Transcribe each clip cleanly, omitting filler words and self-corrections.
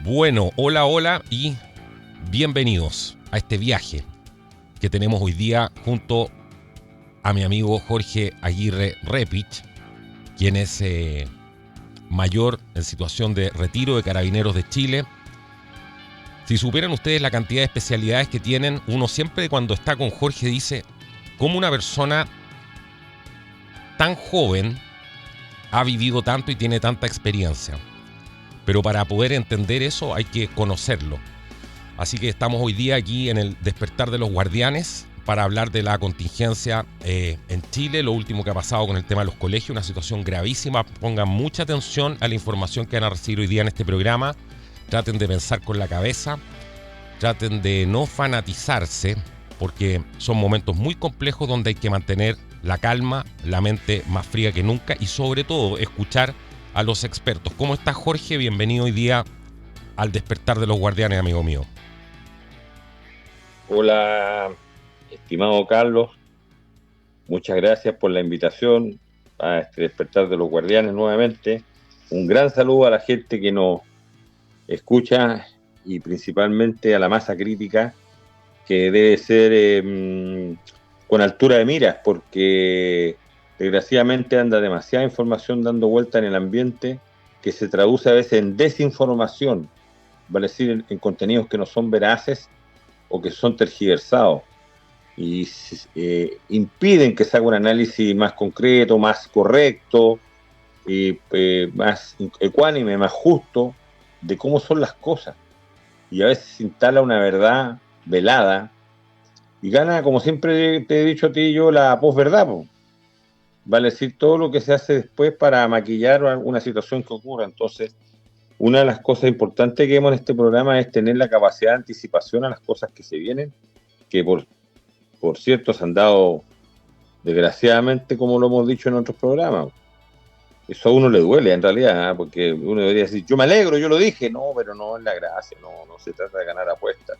Bueno, hola, hola y bienvenidos a este viaje que tenemos hoy día junto a mi amigo Jorge Aguirre Repich, quien es mayor en situación de retiro de Carabineros de Chile. Si supieran ustedes la cantidad de especialidades que tienen, uno siempre cuando está con Jorge dice, ¿cómo una persona tan joven ha vivido tanto y tiene tanta experiencia? Pero para poder entender eso hay que conocerlo. Así que estamos hoy día aquí en el Despertar de los Guardianes para hablar de la contingencia en Chile, lo último que ha pasado con el tema de los colegios, una situación gravísima. Pongan mucha atención a la información que van a recibir hoy día en este programa. Traten de pensar con la cabeza, traten de no fanatizarse, porque son momentos muy complejos donde hay que mantener la calma, la mente más fría que nunca y sobre todo escuchar a los expertos. ¿Cómo estás, Jorge? Bienvenido hoy día al Despertar de los Guardianes, amigo mío. Hola, estimado Carlos, muchas gracias por la invitación a este Despertar de los Guardianes nuevamente. Un gran saludo a la gente que nos escucha y principalmente a la masa crítica, que debe ser con altura de miras, porque desgraciadamente anda demasiada información dando vuelta en el ambiente que se traduce a veces en desinformación, vale decir, en contenidos que no son veraces o que son tergiversados y impiden que se haga un análisis más concreto, más correcto, más ecuánime, más justo de cómo son las cosas. Y a veces se instala una verdad velada y gana, como siempre te he dicho a ti y yo, la posverdad. Vale decir, todo lo que se hace después para maquillar una situación que ocurra. Entonces, una de las cosas importantes que vemos en este programa es tener la capacidad de anticipación a las cosas que se vienen, que por cierto se han dado desgraciadamente, como lo hemos dicho en otros programas. Eso a uno le duele en realidad, ¿eh? Porque uno debería decir, yo me alegro, yo lo dije. No, pero no es la gracia, no se trata de ganar apuestas.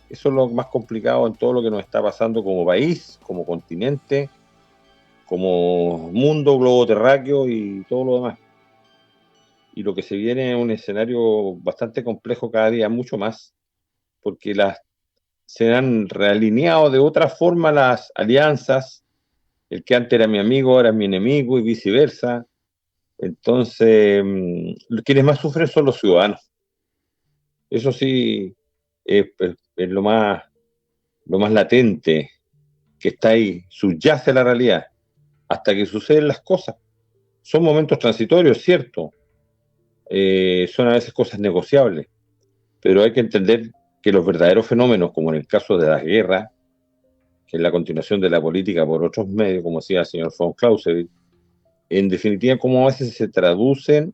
Eso es lo más complicado en todo lo que nos está pasando como país, como continente, como mundo, globo terráqueo y todo lo demás. Y lo que se viene es un escenario bastante complejo cada día, mucho más, porque se han realineado de otra forma las alianzas. El que antes era mi amigo ahora es mi enemigo y viceversa. Entonces, quienes más sufren son los ciudadanos. Eso sí, es lo más latente que está ahí, subyace la realidad, hasta que suceden las cosas. Son momentos transitorios, cierto, son a veces cosas negociables, pero hay que entender que los verdaderos fenómenos, como en el caso de las guerras, que es la continuación de la política por otros medios, como decía el señor von Clausewitz, en definitiva, cómo a veces se traducen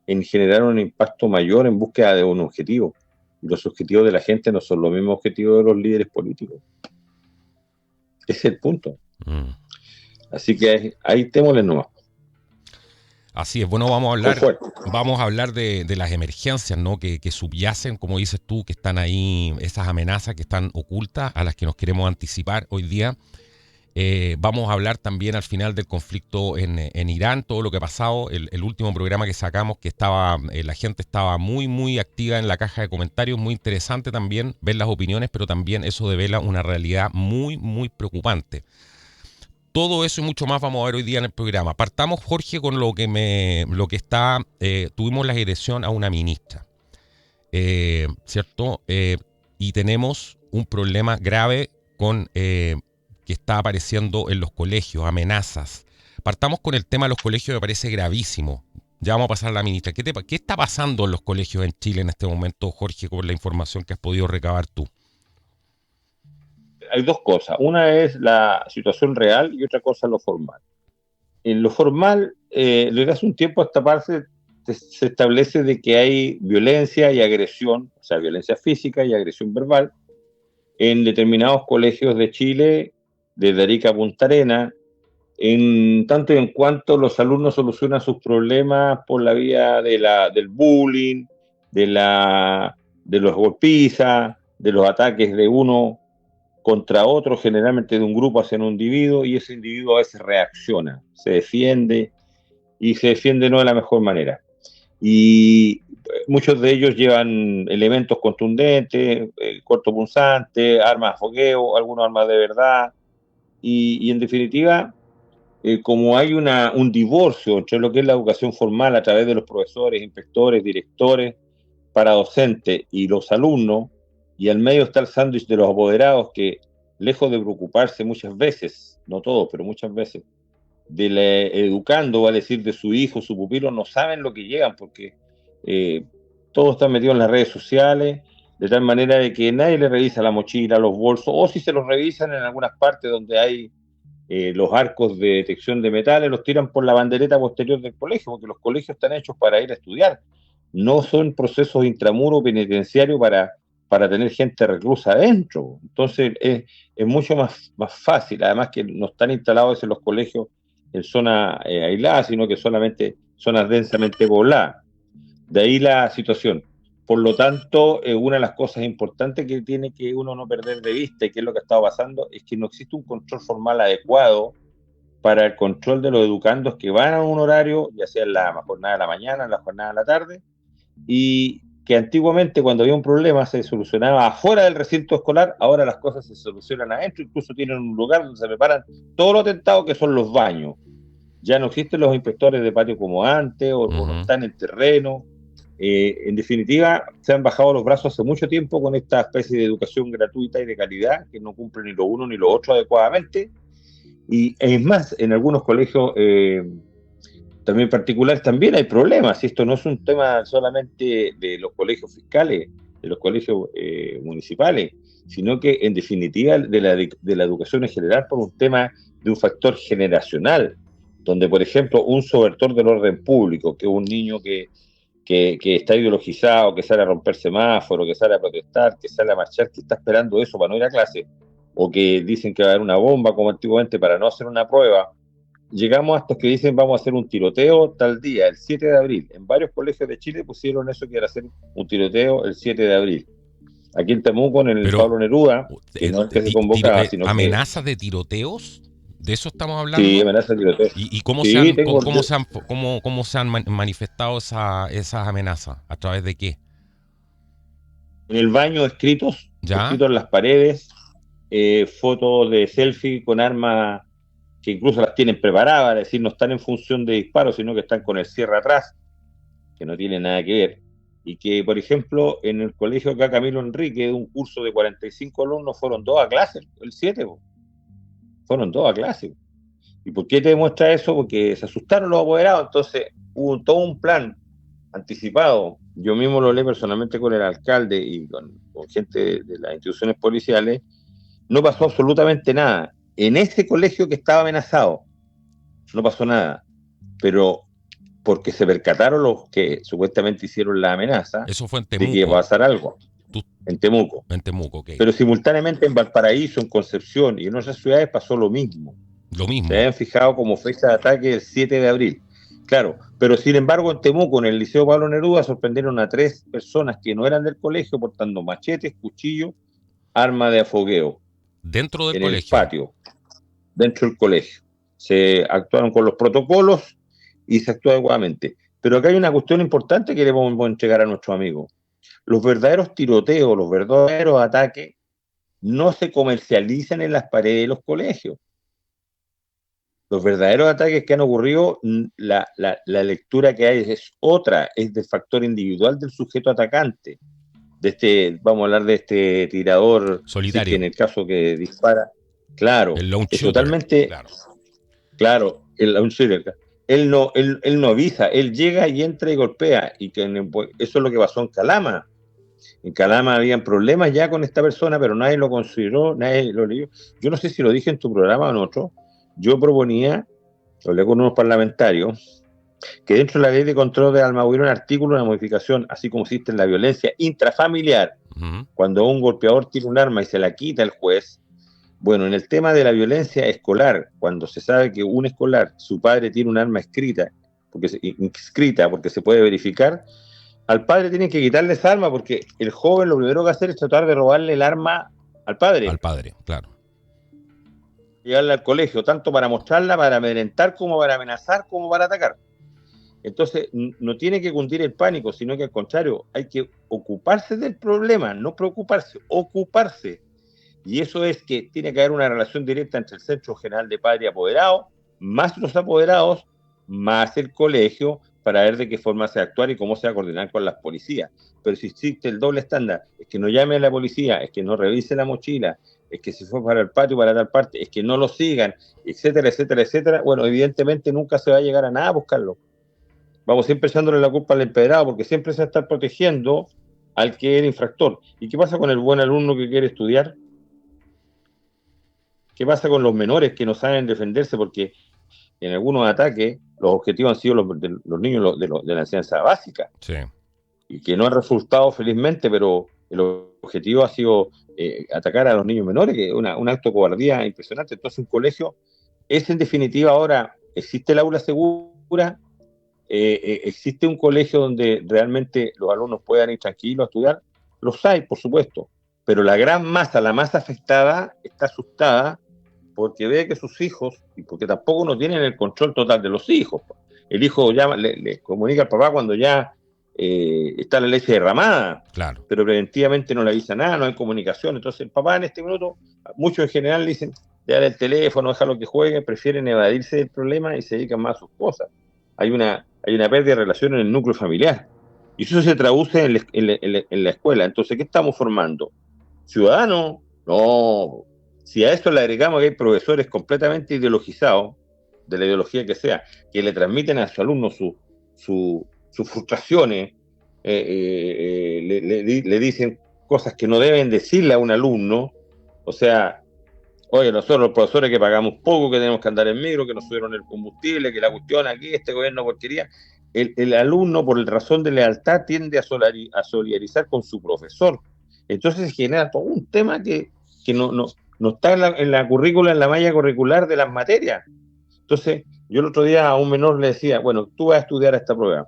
en generar un impacto mayor en búsqueda de un objetivo. Los objetivos de la gente no son los mismos objetivos de los líderes políticos. Ese es el punto. Así que ahí témosle nomás. Así es, bueno, vamos a hablar de las emergencias, ¿no? Que subyacen, como dices tú, que están ahí, esas amenazas que están ocultas, a las que nos queremos anticipar hoy día. Vamos a hablar también al final del conflicto en Irán, todo lo que ha pasado, el último programa que sacamos, que la gente estaba muy activa en la caja de comentarios, muy interesante también ver las opiniones, pero también eso devela una realidad muy preocupante. Todo eso y mucho más vamos a ver hoy día en el programa. Partamos, Jorge, con lo que está, tuvimos la elección a una ministra, ¿cierto? Y tenemos un problema grave con que está apareciendo en los colegios, amenazas. Partamos con el tema de los colegios, me parece gravísimo. Ya vamos a pasar a la ministra. ¿Qué está pasando en los colegios en Chile en este momento, Jorge, con la información que has podido recabar tú? Hay dos cosas. Una es la situación real y otra cosa es lo formal. En lo formal, desde hace un tiempo a esta parte se establece de que hay violencia y agresión, o sea, violencia física y agresión verbal, en determinados colegios de Chile, desde Arica a Punta Arenas, en tanto y en cuanto los alumnos solucionan sus problemas por la vía del bullying, de los golpizas, de los ataques de uno contra otro, generalmente de un grupo hacia un individuo, y ese individuo a veces reacciona, se defiende, y se defiende no de la mejor manera. Y muchos de ellos llevan elementos contundentes, cortopunzantes, armas de fogueo, algunos armas de verdad, y en definitiva, como hay un divorcio entre lo que es la educación formal a través de los profesores, inspectores, directores, para docentes y los alumnos, y al medio está el sándwich de los apoderados que, lejos de preocuparse muchas veces, no todos, pero muchas veces, del educando, va a decir, de su hijo, su pupilo, no saben lo que llegan, porque eh, todos están metidos en las redes sociales, de tal manera de que nadie le revisa la mochila, los bolsos, o si se los revisan en algunas partes donde hay los arcos de detección de metales, los tiran por la bandereta posterior del colegio, porque los colegios están hechos para ir a estudiar, no son procesos intramuro penitenciarios para tener gente reclusa adentro. Entonces es mucho más fácil, además que no están instalados en los colegios en zonas aisladas, sino que solamente zonas densamente pobladas. De ahí la situación. Por lo tanto, una de las cosas importantes que tiene que uno no perder de vista, y que es lo que ha estado pasando, es que no existe un control formal adecuado para el control de los educandos que van a un horario, ya sea en la jornada de la mañana, en la jornada de la tarde, y que antiguamente cuando había un problema se solucionaba afuera del recinto escolar, ahora las cosas se solucionan adentro, incluso tienen un lugar donde se preparan todos los atentados, que son los baños. Ya no existen los inspectores de patio como antes, o no están en terreno. En definitiva, se han bajado los brazos hace mucho tiempo con esta especie de educación gratuita y de calidad que no cumple ni lo uno ni lo otro adecuadamente. Y es más, en algunos colegios también particulares también hay problemas. Y esto no es un tema solamente de los colegios fiscales, de los colegios municipales, sino que en definitiva de la educación en general, por un tema de un factor generacional, donde por ejemplo un sobretor del orden público, que es un niño que está ideologizado, que sale a romper semáforo, que sale a protestar, que sale a marchar, que está esperando eso para no ir a clase, o que dicen que va a haber una bomba como antiguamente para no hacer una prueba. Llegamos a estos que dicen vamos a hacer un tiroteo tal día, el 7 de abril. En varios colegios de Chile pusieron eso, que era hacer un tiroteo el 7 de abril. Aquí en Temuco, en el Pablo Neruda, que no es que se convocaba, sino que... ¿Amenazas de tiroteos? ¿De eso estamos hablando? Sí, amenazas de tiroteo. ¿Y cómo, sí, cómo se han manifestado esas amenazas? ¿A través de qué? En el baño escritos ¿Ya? en las paredes, fotos de selfie con armas que incluso las tienen preparadas, es decir, no están en función de disparos, sino que están con el cierre atrás, que no tiene nada que ver. Y que, por ejemplo, en el colegio acá Camilo Enrique, de un curso de 45 alumnos, fueron 2 a clase, el 7, fueron 2 a clase. ¿Y por qué te demuestra eso? Porque se asustaron los apoderados, entonces hubo todo un plan anticipado. Yo mismo lo leí personalmente con el alcalde y con gente de las instituciones policiales. No pasó absolutamente nada. En ese colegio que estaba amenazado, no pasó nada. Pero porque se percataron los que supuestamente hicieron la amenaza, eso fue en Temuco, de que iba a pasar algo. En Temuco. En Temuco, ok. Pero simultáneamente en Valparaíso, en Concepción y en otras ciudades pasó lo mismo. Lo mismo. Se habían fijado como fecha de ataque el 7 de abril. Claro, pero sin embargo en Temuco, en el Liceo Pablo Neruda, sorprendieron a 3 personas que no eran del colegio portando machetes, cuchillos, arma de afogueo. Dentro del en colegio. El patio, dentro del colegio. Se actuaron con los protocolos y se actuó adecuadamente. Pero acá hay una cuestión importante que le vamos a entregar a nuestros amigos. Los verdaderos tiroteos, los verdaderos ataques, no se comercializan en las paredes de los colegios. Los verdaderos ataques que han ocurrido, la lectura que hay es otra, es del factor individual del sujeto atacante. Vamos a hablar de este tirador solitario. Que en el caso que dispara, claro, es totalmente claro, el lone shooter. Él no avisa, él llega y entra y golpea, y eso es lo que pasó en Calama. En Calama habían problemas ya con esta persona, pero nadie lo consideró, nadie lo leyó. Yo no sé si lo dije en tu programa o en otro. Yo proponía, lo hablé con unos parlamentarios, que dentro de la ley de control de armas hubiera un artículo, una modificación, así como existe en la violencia intrafamiliar, cuando un golpeador tiene un arma y se la quita el juez. Bueno, en el tema de la violencia escolar, cuando se sabe que un escolar, su padre tiene un arma inscrita, porque se puede verificar, al padre tienen que quitarle esa arma, porque el joven lo primero que hacer es tratar de robarle el arma al padre. Al padre, claro. Llevarla al colegio, tanto para mostrarla, para amedrentar, como para amenazar, como para atacar. Entonces, no tiene que cundir el pánico, sino que al contrario, hay que ocuparse del problema, no preocuparse, ocuparse. Y eso es que tiene que haber una relación directa entre el Centro General de Padres y Apoderados, más los apoderados, más el colegio, para ver de qué forma se va a actuar y cómo se va a coordinar con las policías. Pero si existe el doble estándar, es que no llame a la policía, es que no revise la mochila, es que si fue para el patio, para tal parte, es que no lo sigan, etcétera, etcétera, etcétera, bueno, evidentemente nunca se va a llegar a nada a buscarlo. Vamos siempre echándole la culpa al empedrado, porque siempre se va a estar protegiendo al que es el infractor. ¿Y qué pasa con el buen alumno que quiere estudiar? ¿Qué pasa con los menores que no saben defenderse? Porque en algunos ataques los objetivos han sido los niños de la enseñanza básica, Sí. y que no han resultado felizmente, pero el objetivo ha sido atacar a los niños menores, que es un acto de cobardía impresionante. Entonces un colegio es en definitiva ahora, existe el aula segura, existe un colegio donde realmente los alumnos puedan ir tranquilos a estudiar, los hay, por supuesto, pero la gran masa, la masa afectada, está asustada porque ve que sus hijos, y porque tampoco no tienen el control total de los hijos. El hijo llama, le comunica al papá cuando ya está la leche derramada, Claro. pero preventivamente no le avisa nada, no hay comunicación. Entonces el papá en este minuto, muchos en general le dicen, déjale el teléfono, déjalo que juegue, prefieren evadirse del problema y se dedican más a sus cosas. Hay una pérdida de relación en el núcleo familiar. Y eso se traduce en la escuela. Entonces, ¿qué estamos formando? ¿Ciudadanos? No. Si a esto le agregamos que hay profesores completamente ideologizados, de la ideología que sea, que le transmiten a sus alumnos sus frustraciones, le dicen cosas que no deben decirle a un alumno, o sea, oye, nosotros los profesores que pagamos poco, que tenemos que andar en micro, que nos subieron el combustible, que la cuestión aquí, este gobierno porquería, el alumno por razón de lealtad tiende a solidarizar con su profesor. Entonces se genera todo un tema que no está en la currícula, en la malla curricular de las materias. Entonces, yo el otro día a un menor le decía, bueno, tú vas a estudiar esta prueba,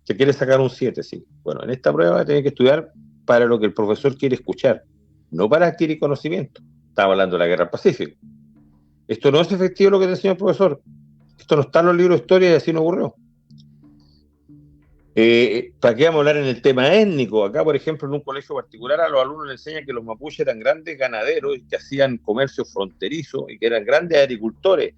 te quieres sacar un 7, sí. Bueno, en esta prueba tienes que estudiar para lo que el profesor quiere escuchar, no para adquirir conocimiento. Estaba hablando de la guerra del Pacífico. Esto no es efectivo lo que te enseñó el profesor. Esto no está en los libros de historia y así no ocurrió. ¿Para qué vamos a hablar en el tema étnico? Acá, por ejemplo, en un colegio particular a los alumnos les enseñan que los mapuches eran grandes ganaderos y que hacían comercio fronterizo y que eran grandes agricultores.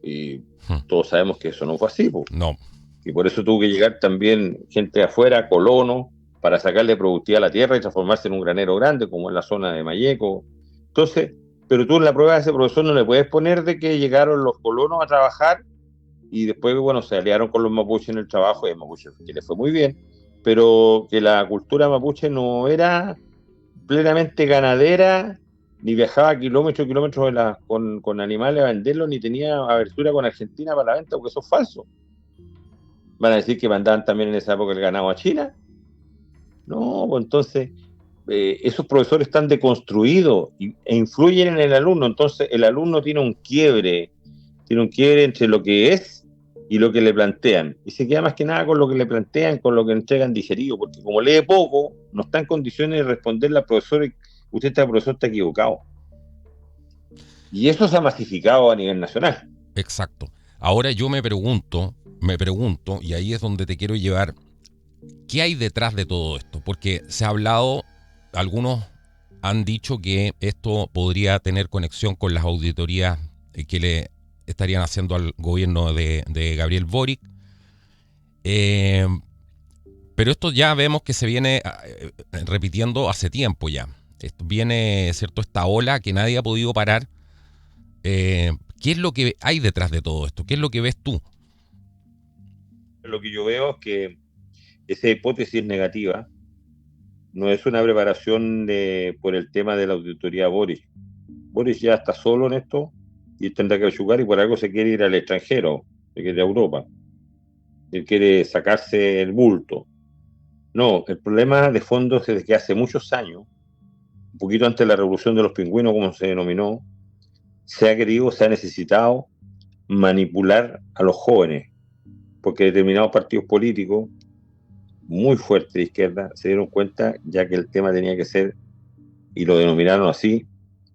Y todos sabemos que eso no fue así, pues. No. Y por eso tuvo que llegar también gente de afuera, colonos, para sacarle productividad a la tierra y transformarse en un granero grande, como en la zona de Mayeco. Entonces, pero tú en la prueba de ese profesor no le puedes poner de que llegaron los colonos a trabajar y después, bueno, se aliaron con los mapuches en el trabajo, y el mapuche que le fue muy bien, pero que la cultura mapuche no era plenamente ganadera, ni viajaba kilómetros y kilómetros con animales a venderlos, ni tenía abertura con Argentina para la venta, porque eso es falso. ¿Van a decir que mandaban también en esa época el ganado a China? No, pues entonces esos profesores están deconstruidos e influyen en el alumno. Entonces el alumno tiene un quiebre entre lo que es y lo que le plantean. Y se queda más que nada con lo que le plantean, con lo que entregan digerido, porque como lee poco, no está en condiciones de responderle al profesor, profesor está equivocado. Y eso se ha masificado a nivel nacional. Exacto. Ahora yo me pregunto, y ahí es donde te quiero llevar, ¿qué hay detrás de todo esto? Porque se ha hablado, algunos han dicho que esto podría tener conexión con las auditorías que le estarían haciendo al gobierno de Gabriel Boric. Pero esto ya vemos que se viene repitiendo hace tiempo ya. Esto viene, ¿cierto? Esta ola que nadie ha podido parar. ¿Qué es lo que hay detrás de todo esto? ¿Qué es lo que ves tú? Lo que yo veo es que esa hipótesis negativa no es una preparación por el tema de la auditoría Boris. Boris ya está solo en esto y tendrá que jugar, y por algo se quiere ir al extranjero, se quiere ir a Europa. Él quiere sacarse el bulto. No, el problema de fondo es desde que hace muchos años, un poquito antes de la revolución de los pingüinos, como se denominó, se ha necesitado manipular a los jóvenes, porque determinados partidos políticos muy fuertes de izquierda se dieron cuenta ya que el tema tenía que ser, y lo denominaron así,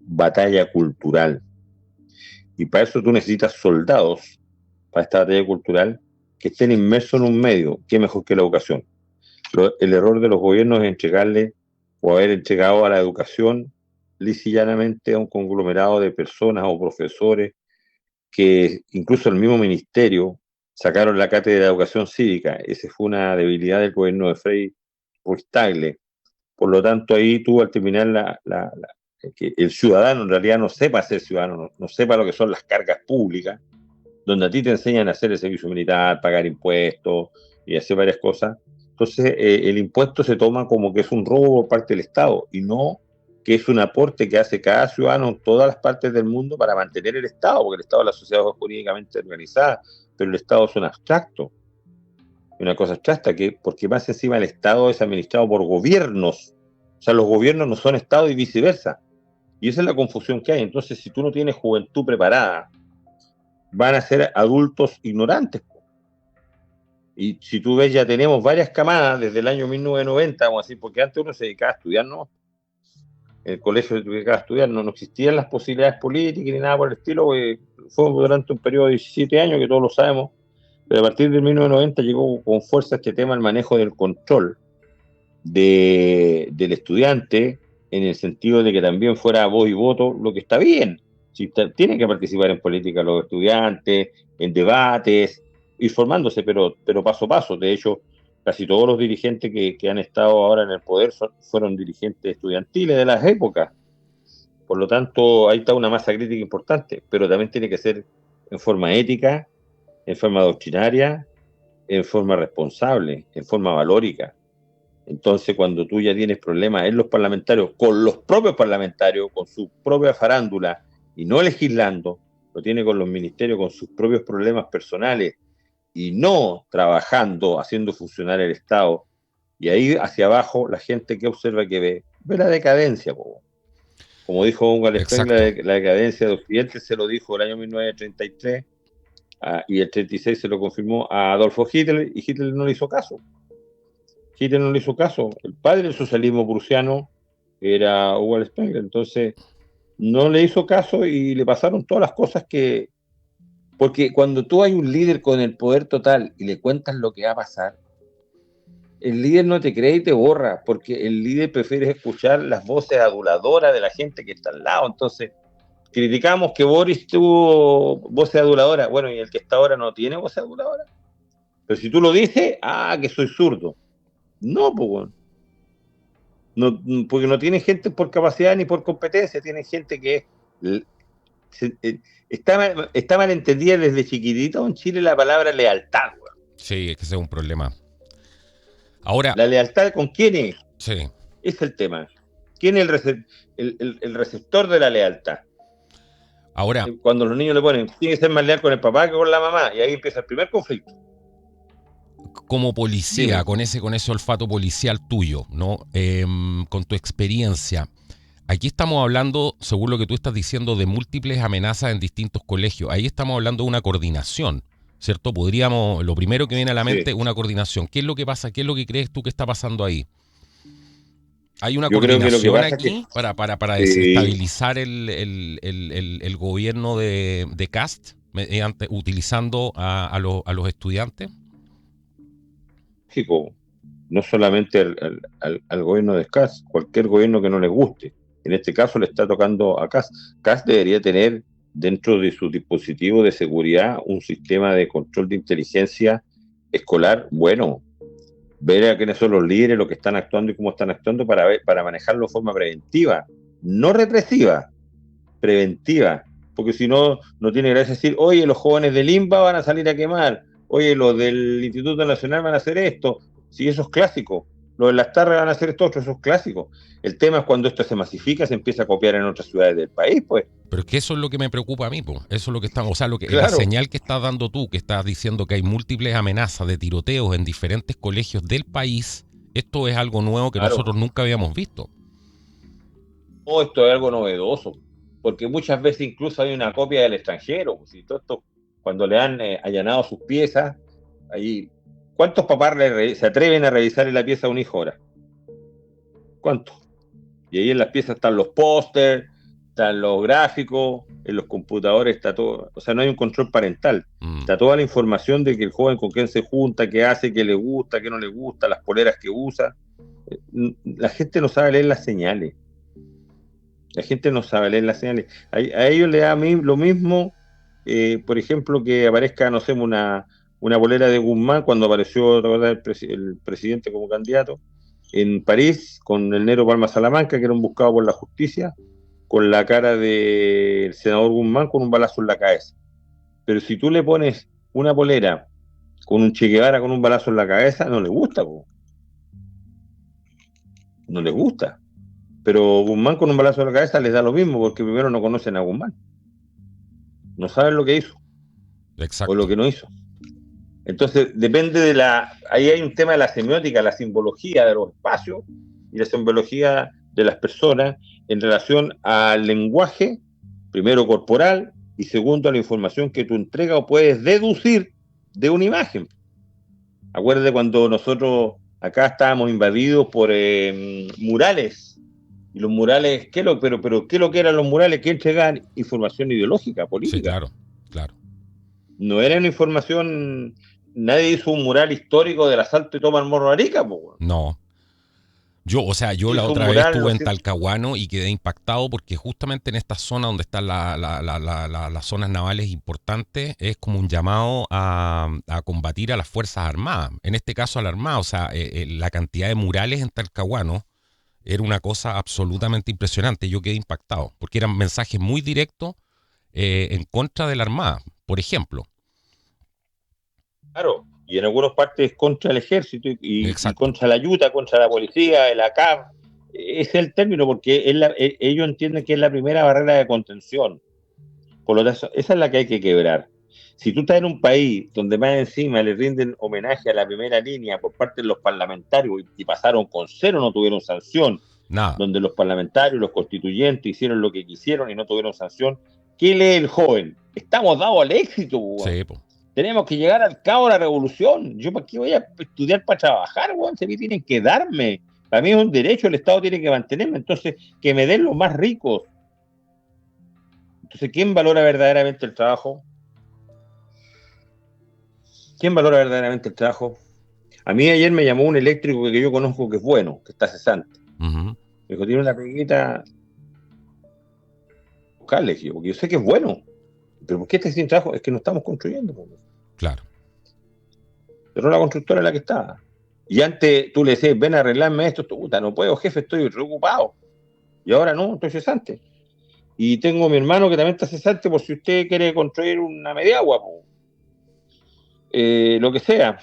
batalla cultural. Y para eso tú necesitas soldados, para esta batalla cultural, que estén inmersos en un medio, qué mejor que la educación. El error de los gobiernos es entregarle o haber entregado a la educación lisa y llanamente a un conglomerado de personas o profesores que incluso el mismo ministerio sacaron la cátedra de educación cívica. Esa fue una debilidad del gobierno de Frei Ruiz-Tagle. Por lo tanto, ahí tú al terminar que el ciudadano en realidad no sepa ser ciudadano, no sepa lo que son las cargas públicas, donde a ti te enseñan a hacer el servicio militar, pagar impuestos y hacer varias cosas. Entonces, el impuesto se toma como que es un robo por parte del Estado y no que es un aporte que hace cada ciudadano en todas las partes del mundo para mantener el Estado, porque el Estado es la sociedad jurídicamente organizada, pero el Estado es un abstracto, una cosa abstracta, porque más encima el Estado es administrado por gobiernos, o sea, los gobiernos no son Estado y viceversa, y esa es la confusión que hay. Entonces, si tú no tienes juventud preparada, van a ser adultos ignorantes. Y si tú ves, ya tenemos varias camadas desde el año 1990, vamos a decir, porque antes uno se dedicaba a estudiar, ¿no? En el colegio se dedicaba a estudiar, no existían las posibilidades políticas ni nada por el estilo, fue durante un periodo de 17 años, que todos lo sabemos, pero a partir del 1990 llegó con fuerza este tema, el manejo del control del estudiante, en el sentido de que también fuera voz y voto, lo que está bien. Si tienen que participar en política los estudiantes, en debates, ir formándose, pero paso a paso. De hecho, casi todos los dirigentes que han estado ahora en el poder fueron dirigentes estudiantiles de las épocas. Por lo tanto, ahí está una masa crítica importante, pero también tiene que ser en forma ética, en forma doctrinaria, en forma responsable, en forma valórica. Entonces, cuando tú ya tienes problemas en los parlamentarios, con los propios parlamentarios, con su propia farándula, y no legislando, lo tiene con los ministerios, con sus propios problemas personales, y no trabajando, haciendo funcionar el Estado, y ahí hacia abajo, la gente que observa, que ve la decadencia. Como dijo Hugo Spengler, la decadencia de Occidente se lo dijo el año 1933, y el 36 se lo confirmó a Adolfo Hitler, y Hitler no le hizo caso. Hitler no le hizo caso. El padre del socialismo prusiano era Hugo Spengler, entonces no le hizo caso y le pasaron todas las cosas que... Porque cuando tú hay un líder con el poder total y le cuentas lo que va a pasar, el líder no te cree y te borra, porque el líder prefiere escuchar las voces aduladoras de la gente que está al lado. Entonces, criticamos que Boris tuvo voces aduladoras. Bueno, y el que está ahora no tiene voces aduladoras. Pero si tú lo dices, que soy zurdo. No, pues, no, porque no tiene gente por capacidad ni por competencia, tiene gente que está mal entendida desde chiquitito en Chile la palabra lealtad. Sí, es que ese es un problema. Ahora, ¿la lealtad con quién es? Sí. Es el tema. ¿Quién es el receptor de la lealtad? Ahora, cuando los niños le ponen, tiene que ser más leal con el papá que con la mamá, y ahí empieza el primer conflicto. Como policía, con ese olfato policial tuyo, ¿no? Con tu experiencia, aquí estamos hablando, según lo que tú estás diciendo, de múltiples amenazas en distintos colegios. Ahí estamos hablando de una coordinación, ¿cierto? Lo primero que viene a la mente es una coordinación. ¿Qué es lo que pasa? ¿Qué es lo que crees tú que está pasando ahí? ¿Hay una coordinación aquí para desestabilizar el gobierno de Kast utilizando a los estudiantes? No solamente al gobierno de Kast, cualquier gobierno que no les guste. En este caso le está tocando a Kast. Kast debería tener dentro de su dispositivo de seguridad un sistema de control de inteligencia escolar bueno. Ver a quiénes son los líderes, lo que están actuando y cómo están actuando para manejarlo de forma preventiva, no represiva, preventiva. Porque si no, no tiene gracia decir, oye, los jóvenes del INBA van a salir a quemar, oye, los del Instituto Nacional van a hacer esto. Sí, eso es clásico. Los de las Tarras van a hacer esto otro, eso es clásico. El tema es cuando esto se masifica, se empieza a copiar en otras ciudades del país, pues. Pero es que eso es lo que me preocupa a mí, pues. Eso es lo que estamos, o sea, claro. La señal que estás dando tú, que estás diciendo que hay múltiples amenazas de tiroteos en diferentes colegios del país, esto es algo nuevo que nosotros nunca habíamos visto. No, esto es algo novedoso, porque muchas veces incluso hay una copia del extranjero. Pues, y todo esto, cuando le han allanado sus piezas, ahí, ¿cuántos papás se atreven a revisar en la pieza a un hijo ahora? ¿Cuántos? Y ahí en las piezas están los pósters, están los gráficos, en los computadores está todo, o sea, no hay un control parental. Está toda la información de que el joven con quién se junta, qué hace, qué le gusta, qué no le gusta, las poleras que usa. La gente no sabe leer las señales. La gente no sabe leer las señales. A ellos les da a mí lo mismo, por ejemplo, que aparezca, no sé, una bolera de Guzmán cuando apareció, ¿te acuerdas? El presidente como candidato en París con el negro Palma Salamanca, que era un buscado por la justicia, con la cara del senador Guzmán con un balazo en la cabeza. Pero si tú le pones una polera con un Che Guevara con un balazo en la cabeza, no le gusta, po. No le gusta. Pero Guzmán con un balazo en la cabeza les da lo mismo, porque primero no conocen a Guzmán. No saben lo que hizo. Exacto. O lo que no hizo. Entonces, depende de ahí hay un tema de la semiótica, la simbología de los espacios y la simbología de las personas en relación al lenguaje, primero corporal y segundo a la información que tú entregas o puedes deducir de una imagen. Acuérdate cuando nosotros acá estábamos invadidos por murales, y los murales, pero ¿qué es lo que eran los murales? Que entregaban información ideológica, política. Sí, claro, claro. No era una información. Nadie hizo un mural histórico del asalto de Tomás Morro Arica, po. No. Yo la otra vez estuve en Talcahuano y quedé impactado porque justamente en esta zona donde están las zonas navales importantes es como un llamado a combatir a las Fuerzas Armadas, en este caso a la Armada. O sea, la cantidad de murales en Talcahuano era una cosa absolutamente impresionante. Yo quedé impactado porque eran mensajes muy directos en contra de la Armada, por ejemplo. Claro, y en algunas partes contra el ejército y contra la ayuda, contra la policía, el ACAP. Ese es el término, porque ellos entienden que es la primera barrera de contención. Por lo tanto, esa es la que hay que quebrar. Si tú estás en un país donde más encima le rinden homenaje a la primera línea por parte de los parlamentarios y pasaron con cero, no tuvieron sanción, nada, donde los parlamentarios, los constituyentes hicieron lo que quisieron y no tuvieron sanción, ¿qué lee el joven? Estamos dados al éxito, sí, tenemos que llegar al cabo de la revolución. ¿Yo para qué voy a estudiar para trabajar, weón? Se me tienen que darme. Para mí es un derecho, el Estado tiene que mantenerme. Entonces, que me den los más ricos. Entonces, ¿quién valora verdaderamente el trabajo? ¿Quién valora verdaderamente el trabajo? A mí ayer me llamó un eléctrico que yo conozco que es bueno, que está cesante. Me dijo, tiene una peguita. Buscarle, porque yo sé que es bueno. Pero ¿por qué está sin trabajo? Es que no estamos construyendo. Claro. Pero la constructora es la que está. Y antes tú le decías, ven a arreglarme esto, puta, no puedo, jefe, estoy preocupado. Y ahora no, estoy cesante. Y tengo a mi hermano que también está cesante por si usted quiere construir una mediagua, lo que sea.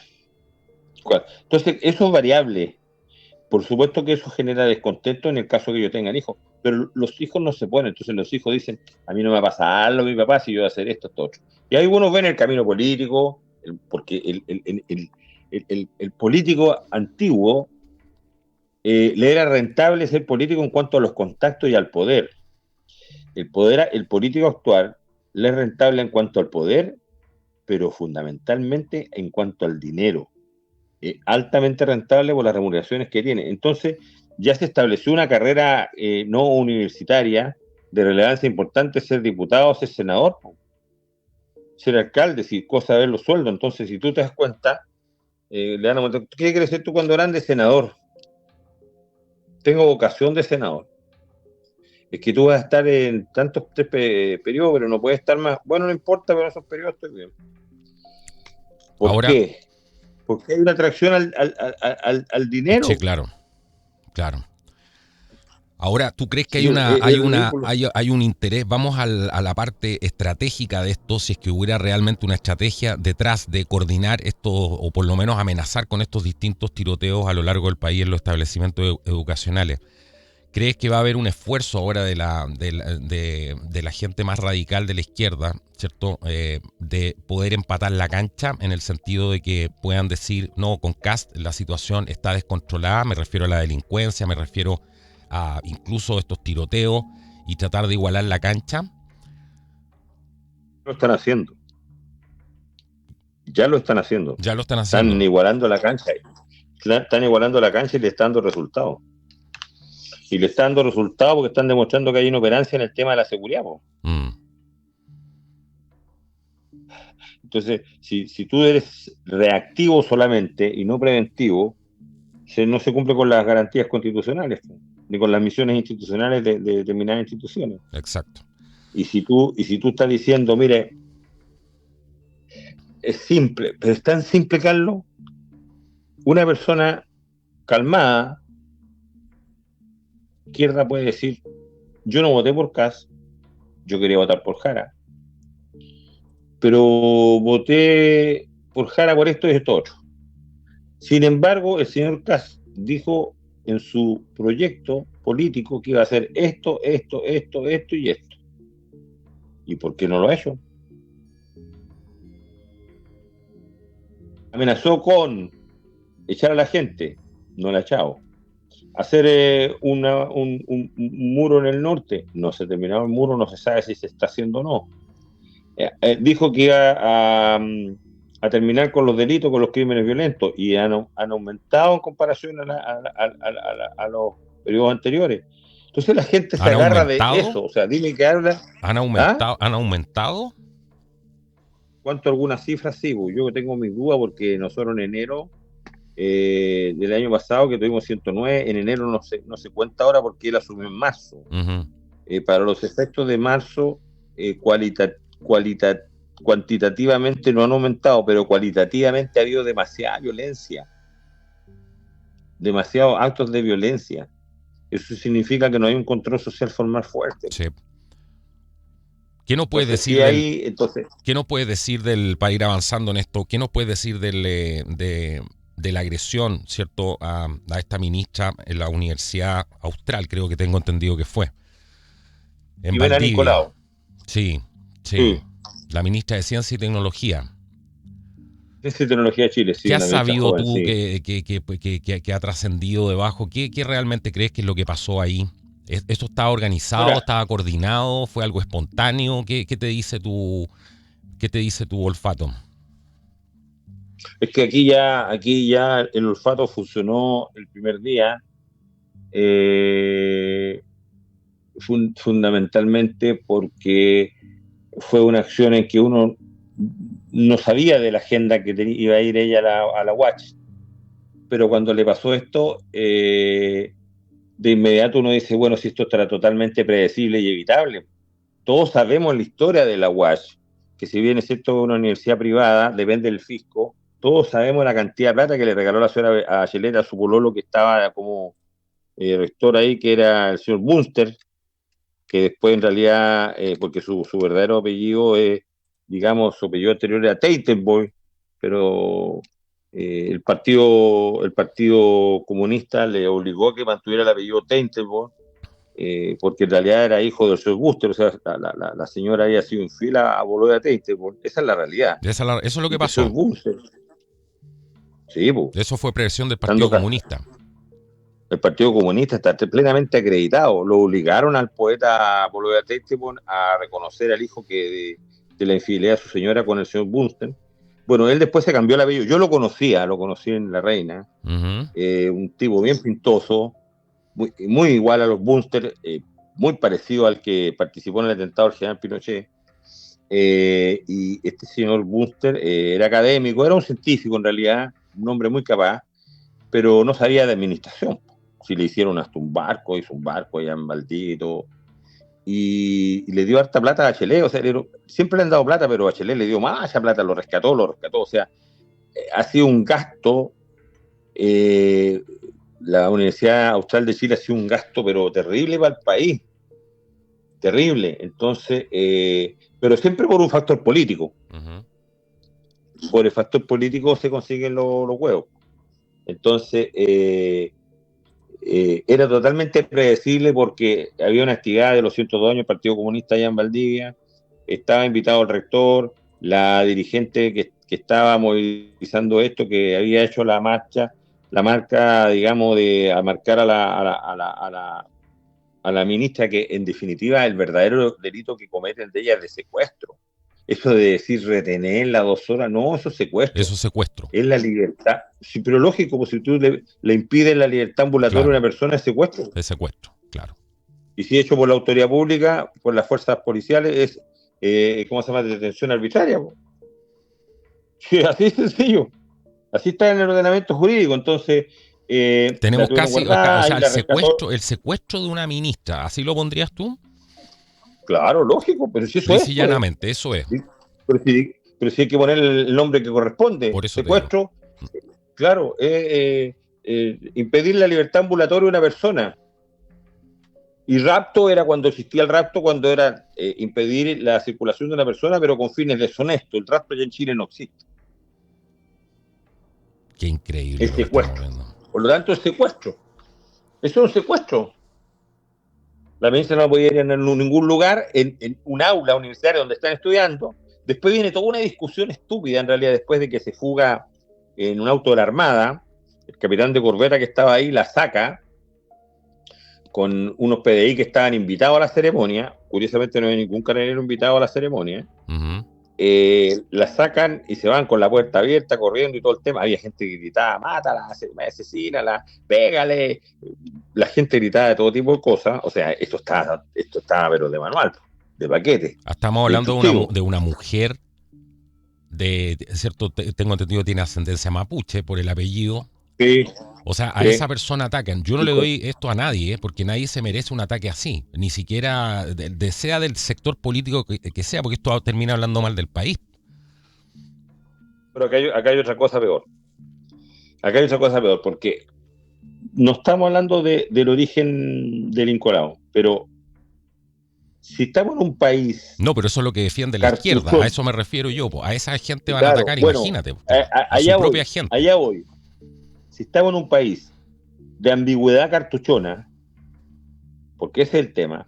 Entonces, eso es variable. Por supuesto que eso genera descontento en el caso que yo tenga hijos, pero los hijos no se ponen. Entonces los hijos dicen, a mí no me va a pasar lo mi papá si yo voy a hacer esto, otro. Y ahí uno ve el camino político, porque el político antiguo le era rentable ser político en cuanto a los contactos y al poder. El político actual le es rentable en cuanto al poder, pero fundamentalmente en cuanto al dinero. Altamente rentable por las remuneraciones que tiene. Entonces, ya se estableció una carrera no universitaria de relevancia importante, ser diputado, ser senador, ser alcalde, si cosa de ver los sueldos. Entonces, si tú te das cuenta, le dan a ¿qué quieres ser tú cuando grande? Senador. Tengo vocación de senador. Es que tú vas a estar en tantos periodos, pero no puedes estar más. Bueno, no importa, pero en esos periodos estoy bien. ¿Por qué? Porque hay una atracción al dinero. Sí, claro. Ahora, ¿tú crees que hay un interés? Vamos a la parte estratégica de esto, si es que hubiera realmente una estrategia detrás de coordinar esto, o por lo menos amenazar con estos distintos tiroteos a lo largo del país en los establecimientos educacionales. ¿Crees que va a haber un esfuerzo ahora de la gente más radical de la izquierda, ¿cierto? De poder empatar la cancha en el sentido de que puedan decir, no, con Kast la situación está descontrolada, me refiero a la delincuencia, me refiero a incluso estos tiroteos, y tratar de igualar la cancha? Lo están haciendo. Ya lo están haciendo. Están igualando la cancha. Están igualando la cancha y le están dando resultados. Y le están dando resultados porque están demostrando que hay inoperancia en el tema de la seguridad, po. Entonces, si tú eres reactivo solamente y no preventivo, no se cumple con las garantías constitucionales, po, ni con las misiones institucionales de determinadas instituciones. Exacto. Y si tú estás diciendo, mire, es simple, pero es tan simple, Carlos, una persona calmada, izquierda, puede decir, yo no voté por Kast, yo quería votar por Jara, pero voté por Jara por esto y esto otro. Sin embargo, el señor Kast dijo en su proyecto político que iba a hacer esto y esto. ¿Y por qué no lo ha hecho? Amenazó con echar a la gente, no la ha echado. Hacer un muro en el norte, no se terminó el muro, no se sabe si se está haciendo o no. Dijo que iba a terminar con los delitos, con los crímenes violentos, y han aumentado en comparación a los periodos anteriores. Entonces la gente se agarra de eso, o sea, dime que habla. ¿Han aumentado? ¿Han aumentado? ¿Cuánto algunas cifras? Sí, yo tengo mis dudas porque nosotros en enero del año pasado, que tuvimos 109, en enero no se cuenta ahora porque él asumió en marzo. Para los efectos de marzo, cuantitativamente no han aumentado, pero cualitativamente ha habido demasiada violencia, demasiados actos de violencia. Eso significa que no hay un control social formal fuerte. Sí. ¿Qué nos puedes decir ¿qué nos puedes decir para ir avanzando en esto? ¿Qué nos puedes decir de la agresión, cierto, a esta ministra en la Universidad Austral, creo que tengo entendido que fue? En Valdivia. Nicolau. Sí. La ministra de Ciencia y Tecnología. Ciencia y Tecnología de Chile, sí. ¿Qué has sabido joven, tú que ha trascendido debajo? ¿Qué realmente crees que es lo que pasó ahí? ¿Esto estaba organizado, estaba coordinado, fue algo espontáneo? ¿Qué te dice tu olfato? Es que aquí ya el olfato funcionó el primer día, fundamentalmente porque fue una acción en que uno no sabía de la agenda que iba a ir ella a la Watch, pero cuando le pasó esto, de inmediato uno dice, bueno, si esto estará totalmente predecible y evitable. Todos sabemos la historia de la UASH, que si bien es cierto una universidad privada, depende del fisco, todos sabemos la cantidad de plata que le regaló la señora Bachelet a su pololo que estaba como rector ahí, que era el señor Bunster, que después en realidad, porque su verdadero apellido es, digamos, su apellido anterior era Teitelboy, pero el partido comunista le obligó a que mantuviera el apellido Teitelboy, porque en realidad era hijo del señor Buster, o sea, la señora había sido infiel a Boloda Teitelboy. Esa es la realidad. Eso es lo que pasó. Sí, pues. Eso fue presión del Partido Comunista. El Partido Comunista está plenamente acreditado. Lo obligaron al poeta Boloda Teitelboy a reconocer al hijo de la infidelidad de su señora con el señor Bunster. Bueno, él después se cambió el apellido. Yo lo conocí en La Reina. Un tipo bien pintoso, muy igual a los Bunster, muy parecido al que participó en el atentado del general Pinochet. Y este señor Bunster era académico, era un científico en realidad, un hombre muy capaz, pero no sabía de administración. Si le hicieron hasta hizo un barco allá en Valdivia y todo. Y le dio harta plata a Bachelet, o sea, siempre le han dado plata, pero Bachelet le dio más plata, lo rescató, o sea, ha sido un gasto. La Universidad Austral de Chile ha sido un gasto, pero terrible para el país. Terrible. Entonces, pero siempre por un factor político. Por el factor político se consiguen los huevos. Entonces, era totalmente predecible porque había una actividad de los 102 años del Partido Comunista allá en Valdivia. Estaba invitado el rector, la dirigente que estaba movilizando esto, que había hecho la marca, digamos, de marcar a la ministra, que en definitiva el verdadero delito que cometen de ella es de secuestro. eso de decir retenerla 2 horas, no, eso es secuestro. Eso es secuestro. Es la libertad. Sí, pero lógico, pues si tú le impides la libertad ambulatoria Claro. a una persona, es secuestro. Es secuestro, claro. Y si hecho por la autoridad pública, por las fuerzas policiales, es, ¿cómo se llama? Detención arbitraria. Pues. Sí, así es sencillo. Así está en el ordenamiento jurídico. Entonces, Tenemos casi, o sea, la rescató. el secuestro de una ministra, ¿así lo pondrías tú? Claro, lógico, pero si eso Lisa es, y pues. llanamente, eso es. Pero si hay que poner el nombre que corresponde. Por eso te digo. Secuestro, claro, impedir la libertad ambulatoria de una persona. Y rapto era cuando existía el rapto, cuando era impedir la circulación de una persona, pero con fines deshonestos. El rapto ya en Chile no existe. Qué increíble Es lo que estamos secuestro. viendo. Por lo tanto, es secuestro. Eso es un secuestro. La ministra no podía ir en ningún lugar, en un aula universitaria donde están estudiando. Después viene toda una discusión estúpida, en realidad, después de que se fuga en un auto de la Armada. El capitán de corbeta que estaba ahí la saca con unos PDI que estaban invitados a la ceremonia. Curiosamente no hay ningún carabinero invitado a la ceremonia. La sacan y se van con la puerta abierta, corriendo y todo el tema. Había gente que gritaba, mátala, asesínala, pégale. La gente gritaba de todo tipo de cosas. O sea, esto estaba pero de manual, de paquete. Estamos hablando de una mujer cierto, tengo entendido tiene ascendencia mapuche por el apellido. Sí. O sea, a esa persona atacan. Yo no le doy esto a nadie, porque nadie se merece un ataque así. Ni siquiera, sea del sector político que sea, porque esto termina hablando mal del país. Pero acá hay otra cosa peor. Acá hay otra cosa peor, porque no estamos hablando del origen del incolado, pero si estamos en un país... No, pero eso es lo que defiende la izquierda, a eso me refiero yo. A esa gente van a atacar, bueno, imagínate. A su propia gente. Allá voy. Si estamos en un país de ambigüedad cartuchona, porque ese es el tema,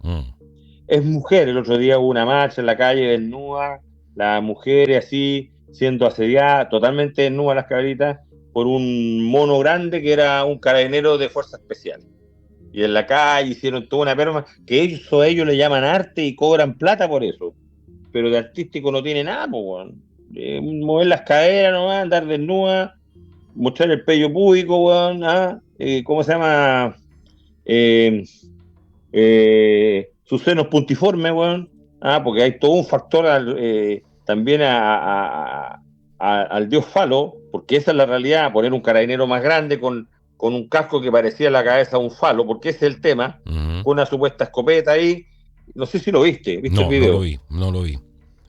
es mujer. El otro día hubo una marcha en la calle desnuda, las mujeres así, siendo asediadas, totalmente desnudas las cabritas, por un mono grande que era un carabinero de fuerza especial. Y en la calle hicieron toda una perma, que ellos le llaman arte y cobran plata por eso. Pero de artístico no tiene nada, pues, mover las caderas nomás, andar desnuda, mostrar el pello público, weón, ¿cómo se llama? Sus senos puntiformes, weón, porque hay todo un factor también al dios falo, porque esa es la realidad, poner un carabinero más grande con un casco que parecía la cabeza de un falo, porque ese es el tema, con una supuesta escopeta ahí. No sé si lo viste el video. No lo vi.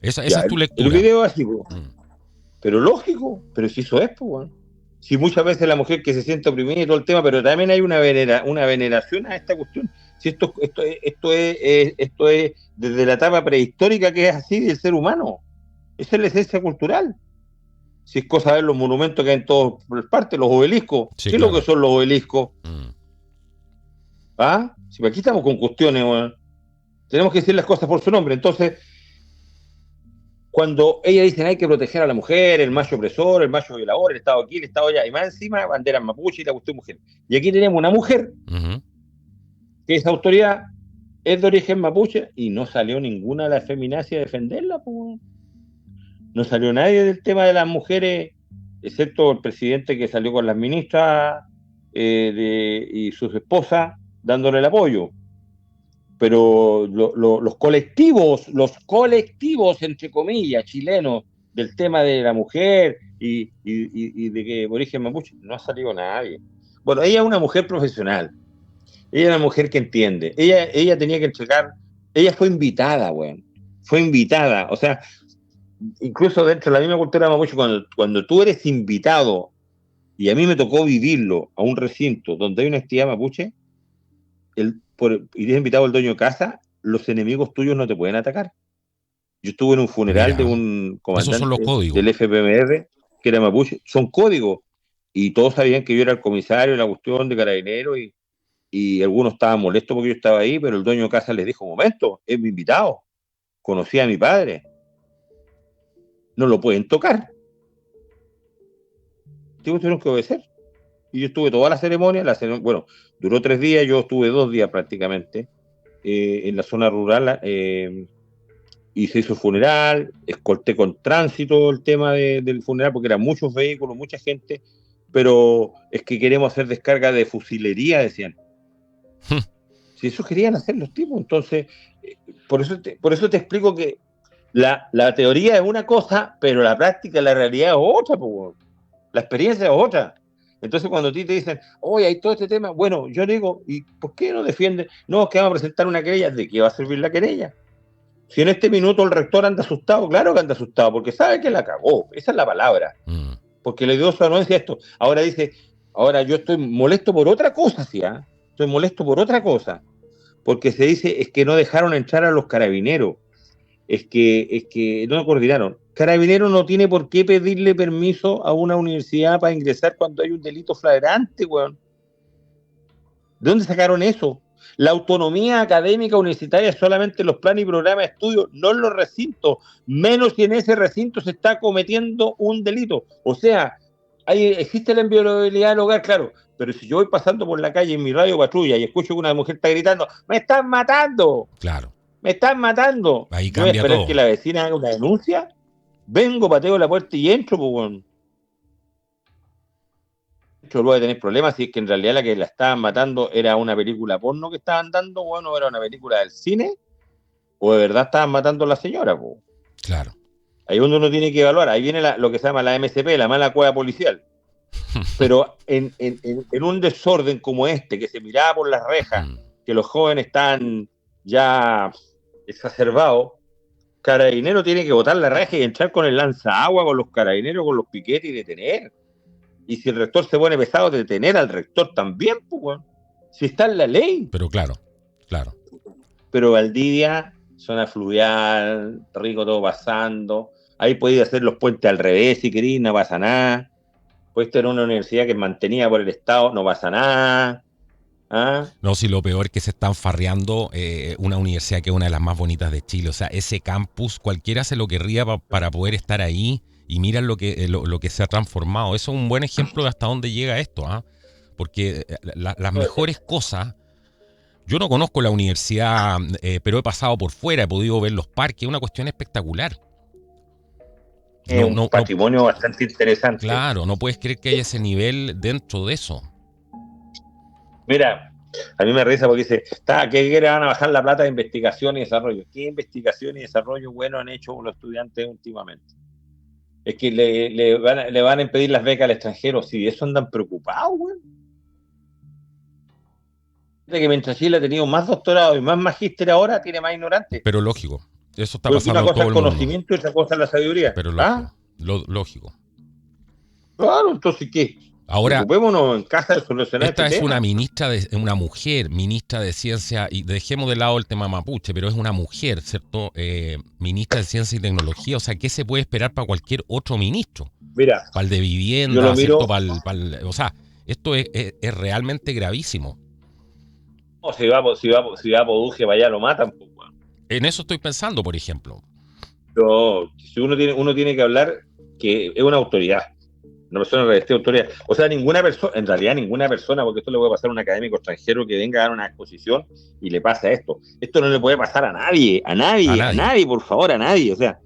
Esa es tu lectura. El video así, pero lógico, pero si eso es, pues, weón. Si muchas veces la mujer que se siente oprimida y todo el tema, pero también hay una veneración a esta cuestión. Si esto es desde la etapa prehistórica que es así del ser humano. Esa es la esencia cultural. Si es cosa de ver los monumentos que hay en todas partes, los obeliscos. Sí, ¿qué es lo que son los obeliscos? Si aquí estamos con cuestiones, bueno, tenemos que decir las cosas por su nombre. Entonces, cuando ellas dicen hay que proteger a la mujer, el macho opresor, el macho violador, el Estado aquí, el Estado allá, y más encima, banderas mapuche y la cuestión mujer. Y aquí tenemos una mujer, que esa autoridad es de origen mapuche, y no salió ninguna de las feminazis a defenderla, pues. No salió nadie del tema de las mujeres, excepto el presidente que salió con las ministras y sus esposas dándole el apoyo. Pero los colectivos, entre comillas, chilenos, del tema de la mujer y de que origen mapuche, no ha salido nadie. Bueno, ella es una mujer profesional, ella es una mujer que entiende, ella tenía que entregar, ella fue invitada, weón, o sea, incluso dentro de la misma cultura mapuche, cuando tú eres invitado, y a mí me tocó vivirlo a un recinto donde hay una actividad mapuche, y eres invitado al dueño de casa, los enemigos tuyos no te pueden atacar. Yo estuve en un funeral de un comandante del FPMR, que era mapuche, son códigos, y todos sabían que yo era el comisario de la cuestión de Carabineros, y algunos estaban molestos porque yo estaba ahí, pero el dueño de casa les dijo, un momento, es mi invitado, conocía a mi padre, no lo pueden tocar. Tuvieron que obedecer. Y yo estuve toda la ceremonia, bueno, duró 3 días, yo estuve 2 días prácticamente en la zona rural, y se hizo el funeral, escolté con tránsito el tema del funeral, porque eran muchos vehículos, mucha gente, pero es que queremos hacer descarga de fusilería, decían. Si eso querían hacer los tipos, entonces, por eso te explico que la teoría es una cosa, pero la práctica, la realidad es otra, pues. La experiencia es otra. Entonces, cuando a ti te dicen, oye, hay todo este tema, bueno, yo digo, ¿y por qué no defienden? No, es que vamos a presentar una querella. ¿De qué va a servir la querella? Si en este minuto el rector anda asustado, claro que anda asustado, porque sabe que la cagó, esa es la palabra, porque le dio su anuencia a esto. Ahora dice, ahora yo estoy molesto por otra cosa, ¿sí? Estoy molesto por otra cosa, porque se dice, es que no dejaron entrar a los carabineros, es que no coordinaron. Carabinero no tiene por qué pedirle permiso a una universidad para ingresar cuando hay un delito flagrante, weón. ¿De dónde sacaron eso? La autonomía académica universitaria es solamente los planes y programas de estudio, no en los recintos, menos si en ese recinto se está cometiendo un delito. O sea, existe la inviolabilidad del hogar, claro, pero si yo voy pasando por la calle en mi radio patrulla y escucho que una mujer está gritando, ¡me están matando! Claro. ¡Me están matando! Ahí Yo voy a cambia esperar todo. que la vecina haga una denuncia, vengo, pateo la puerta y entro, pues bueno. Yo voy a tener problemas si es que en realidad la que la estaban matando era una película porno que estaban dando, bueno, era una película del cine, o de verdad estaban matando a la señora, pues. Claro. Ahí uno tiene que evaluar, ahí viene lo que se llama la MSP, la mala cueva policial. Pero en un desorden como este, que se miraba por las rejas, que los jóvenes están ya exacerbados, Carabinero tiene que botar la reja y entrar con el lanzaagua, con los carabineros, con los piquetes y detener. Y si el rector se pone pesado, detener al rector también, pues, bueno. Si está en la ley. Pero claro. Pero Valdivia, zona fluvial, rico todo pasando. Ahí podéis hacer los puentes al revés si queréis, no pasa nada. Puedes tener una universidad que es mantenida por el Estado, no pasa nada. ¿Ah? No, si lo peor es que se están farreando una universidad que es una de las más bonitas de Chile. O sea, ese campus, cualquiera se lo querría para poder estar ahí. Y mira lo que se ha transformado. Eso es un buen ejemplo de hasta dónde llega esto, ¿ah? Porque las mejores cosas... Yo no conozco la universidad, pero he pasado por fuera, he podido ver los parques, es una cuestión espectacular. Es un patrimonio bastante interesante. Claro, no puedes creer que haya ese nivel dentro de eso. Mira, a mí me risa porque dice, ¿qué van a bajar la plata de investigación y desarrollo? ¿Qué investigación y desarrollo bueno han hecho los estudiantes últimamente? Es que le van a impedir las becas al extranjero. Si de eso andan preocupados, güey. De que mientras Chile ha tenido más doctorado y más magíster ahora, tiene más ignorantes. Pero lógico, eso está pasando en todo el mundo. Una cosa es el conocimiento y otra cosa es la sabiduría. Pero lógico, lógico. Claro, entonces, ¿qué? Ahora, ocupémonos en casa de solucionar esta este es tema. una mujer ministra de Ciencia, y dejemos de lado el tema mapuche, pero es una mujer, ¿cierto? Ministra de Ciencia y Tecnología, o sea, ¿qué se puede esperar para cualquier otro ministro? Mira, para el de vivienda, ¿cierto? O sea, esto es realmente gravísimo. No, si va a Poduje, vaya, lo matan. Pues, bueno. En eso estoy pensando, por ejemplo. Pero si uno tiene que hablar que es una autoridad. Una persona revestida de autoridad. O sea, ninguna persona, porque esto le puede pasar a un académico extranjero que venga a dar una exposición y le pasa esto. Esto no le puede pasar a nadie, por favor, a nadie. O sea,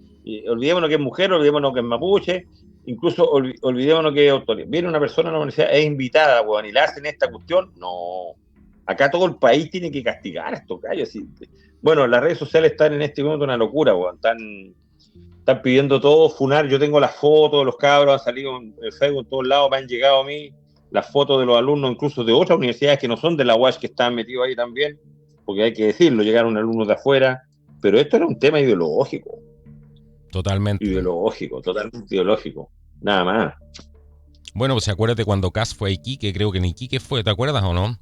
olvidémonos que es mujer, olvidémonos que es mapuche, incluso olvidémonos que es autoridad. Viene una persona a la universidad, es invitada, bueno, y le hacen esta cuestión, no. Acá todo el país tiene que castigar a estos gallos. Bueno, las redes sociales están en este momento una locura, bueno, están pidiendo todo, funar. Yo tengo las fotos de los cabros, han salido en Facebook en todos lados, me han llegado a mí las fotos de los alumnos, incluso de otras universidades que no son de la UAS, que están metidos ahí también, porque hay que decirlo, llegaron alumnos de afuera, pero esto era un tema ideológico. Totalmente ideológico, nada más. Bueno, pues acuérdate cuando Kass fue a Iquique, creo que en Iquique fue, ¿te acuerdas o no?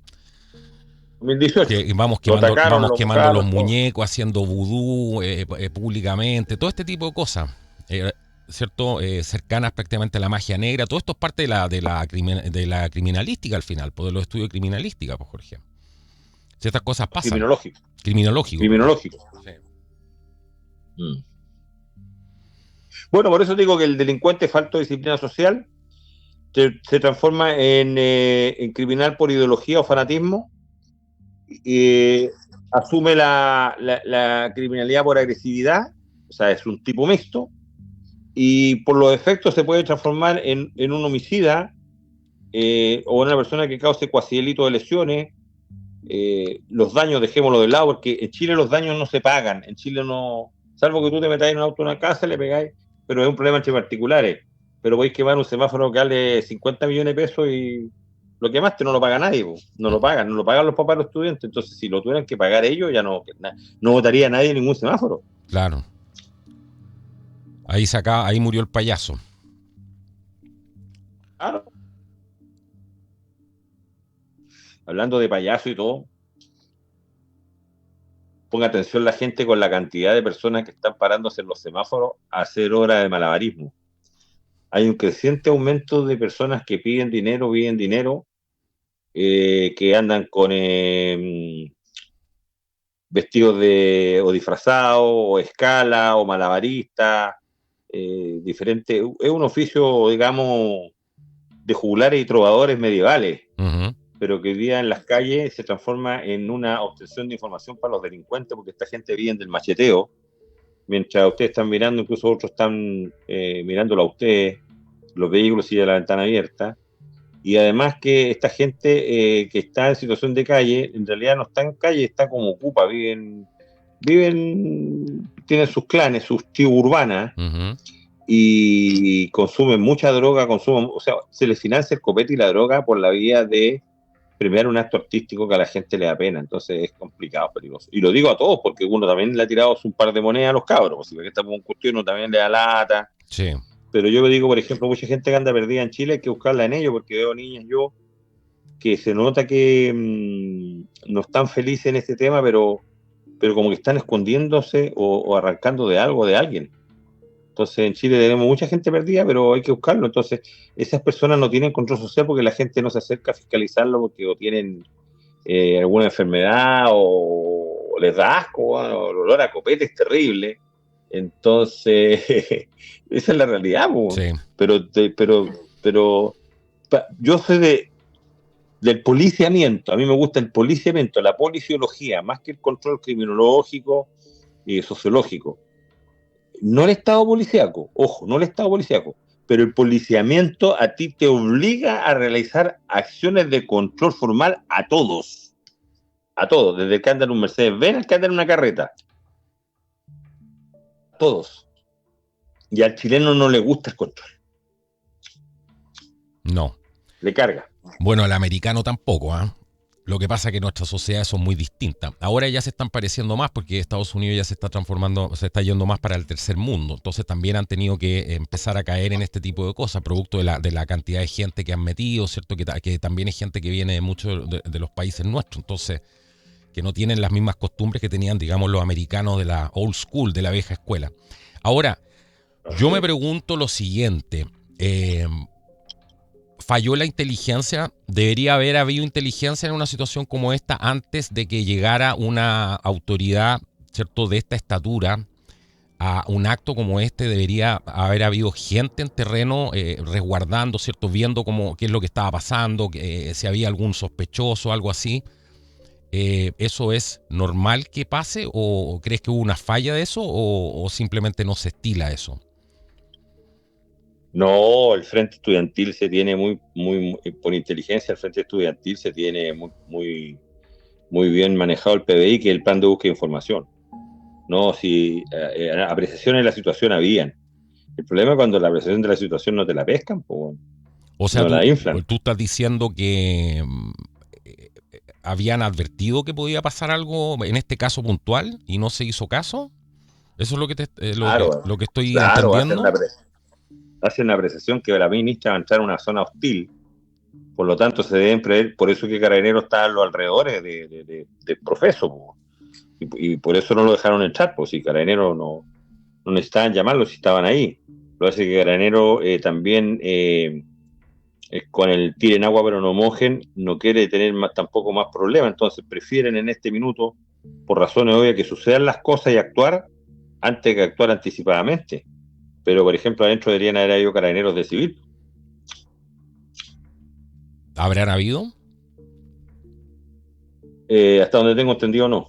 2018. Que vamos quemando los muñecos, haciendo vudú públicamente, todo este tipo de cosas, ¿cierto? Cercanas prácticamente a la magia negra. Todo esto es parte de la criminalística al final, de los estudios de criminalística, pues, Jorge. Si estas cosas pasan. Criminológico. Sí. Bueno, por eso digo que el delincuente falto de disciplina social se transforma en criminal por ideología o fanatismo. Asume la criminalidad por agresividad o sea, es un tipo mixto, y por los efectos se puede transformar en un homicida o una persona que cause cuasi delito de lesiones. Los daños, dejémoslo de lado, porque en Chile los daños no se pagan. En Chile no, salvo que tú te metáis en un auto en una casa, le pegáis, pero es un problema entre particulares. Pero podéis quemar un semáforo que vale 50 millones de pesos y lo quemaste, no lo paga nadie, no lo pagan los papás de los estudiantes. Entonces, si lo tuvieran que pagar ellos, ya no votaría nadie en ningún semáforo. Claro. Ahí murió el payaso. Claro. Hablando de payaso y todo, ponga atención la gente con la cantidad de personas que están parándose en los semáforos a hacer hora de malabarismo. Hay un creciente aumento de personas que piden dinero, que andan con vestidos o disfrazados, o escala, o malabaristas, diferente. Es un oficio, digamos, de juglares y trovadores medievales, pero que hoy día en las calles se transforma en una obtención de información para los delincuentes, porque esta gente vive del macheteo, mientras ustedes están mirando, incluso otros están mirándolo a ustedes, los vehículos y la ventana abierta. Y además que esta gente que está en situación de calle, en realidad no está en calle, está como ocupa, tienen sus clanes, sus tribus urbanas, y consumen mucha droga, o sea, se les financia el copete y la droga por la vía de premiar un acto artístico que a la gente le da pena. Entonces es complicado, peligroso. Y lo digo a todos, porque uno también le ha tirado un par de monedas a los cabros, si ve que estamos en cuestión, uno también le da lata. Sí. Pero yo digo, por ejemplo, mucha gente que anda perdida en Chile, hay que buscarla en ellos, porque veo niñas yo que se nota que no están felices en este tema, pero como que están escondiéndose o arrancando de algo, de alguien. Entonces en Chile tenemos mucha gente perdida, pero hay que buscarlo. Entonces esas personas no tienen control social porque la gente no se acerca a fiscalizarlo porque o tienen alguna enfermedad o les da asco, o el olor a copete es terrible. Entonces esa es la realidad. Sí. Pero yo soy del policiamiento. A mí me gusta el policiamiento, la policiología, más que el control criminológico y sociológico. No el Estado policíaco, ojo, no el Estado policíaco, pero el policiamiento a ti te obliga a realizar acciones de control formal a todos, desde el que anda en un Mercedes-Benz al que anda en una carreta, a todos. Y al chileno no le gusta el control. No. Le carga. Bueno, al americano tampoco, ¿eh? Lo que pasa es que nuestras sociedades son muy distintas. Ahora ya se están pareciendo más porque Estados Unidos ya se está transformando, se está yendo más para el tercer mundo. Entonces también han tenido que empezar a caer en este tipo de cosas, producto de la cantidad de gente que han metido, ¿cierto? Que también es gente que viene de muchos de los países nuestros. Entonces, que no tienen las mismas costumbres que tenían, digamos, los americanos de la old school, de la vieja escuela. Ahora, yo me pregunto lo siguiente. ¿Falló la inteligencia? ¿Debería haber habido inteligencia en una situación como esta antes de que llegara una autoridad, ¿cierto?, de esta estatura a un acto como este? ¿Debería haber habido gente en terreno resguardando, ¿cierto?, viendo qué es lo que estaba pasando, si había algún sospechoso, algo así? ¿Eso es normal que pase o crees que hubo una falla de eso o simplemente no se estila eso? No, el Frente Estudiantil se tiene muy por inteligencia, el Frente Estudiantil se tiene muy bien manejado el PBI, que es el plan de búsqueda de información. No, si apreciaciones de la situación habían. El problema es cuando la apreciación de la situación no te la pescan, o sea, no la inflan. tú estás diciendo que habían advertido que podía pasar algo, en este caso puntual, y no se hizo caso. ¿Eso es lo que estoy Claro, entendiendo? hacen una apreciación que la ministra va a entrar a una zona hostil, por lo tanto se deben prever, por eso que Carabineros está a los alrededores del profeso, y por eso no lo dejaron entrar, pues si Carabineros no necesitaban llamarlo, si estaban ahí. Lo hace que Carabineros también con el tiren agua pero no mojen, no quiere tener tampoco más problemas, entonces prefieren en este minuto, por razones obvias, que sucedan las cosas y actuar antes que actuar anticipadamente. Pero, por ejemplo, adentro deberían haber habido carabineros de civil. ¿Habrán habido? Hasta donde tengo entendido, no.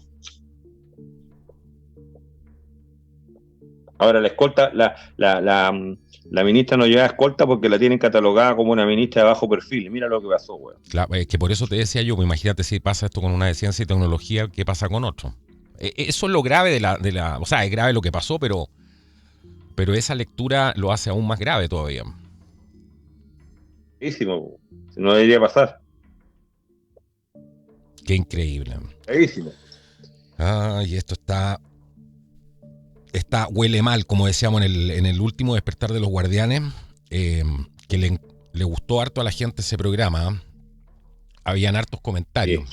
Ahora la escolta, la ministra no lleva escolta porque la tienen catalogada como una ministra de bajo perfil. Mira lo que pasó, weón. Claro, es que por eso te decía yo, pues imagínate si pasa esto con una de ciencia y tecnología, ¿qué pasa con otro? Eso es lo grave o sea, es grave lo que pasó, pero esa lectura lo hace aún más grave todavía. Gravísimo, no debería pasar. Qué increíble. Gravísimo. Y esto huele mal, como decíamos en el último despertar de los guardianes, que le gustó harto a la gente ese programa. Habían hartos comentarios.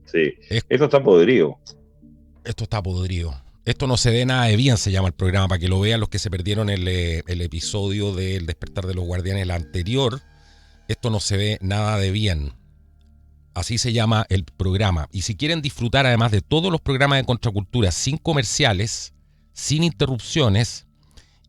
Sí. Esto está podrido. Esto está podrido. Esto no se ve nada de bien, se llama el programa, para que lo vean los que se perdieron el episodio del despertar de los guardianes, el anterior. Esto no se ve nada de bien. Así se llama el programa. Y si quieren disfrutar además de todos los programas de Contracultura sin comerciales, sin interrupciones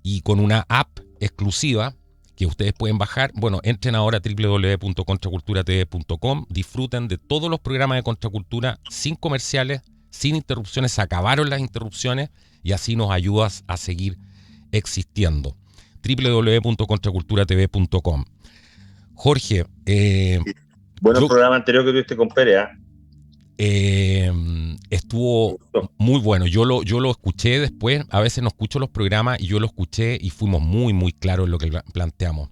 y con una app exclusiva que ustedes pueden bajar, bueno, entren ahora a www.contraculturatv.com, disfruten de todos los programas de Contracultura sin comerciales, sin interrupciones. Se acabaron las interrupciones y así nos ayudas a seguir existiendo. www.contraculturatv.com. Jorge, bueno, el programa anterior que tuviste con Pérez, estuvo muy bueno. Yo lo escuché después. A veces no escucho los programas y yo lo escuché y fuimos muy, muy claros en lo que planteamos.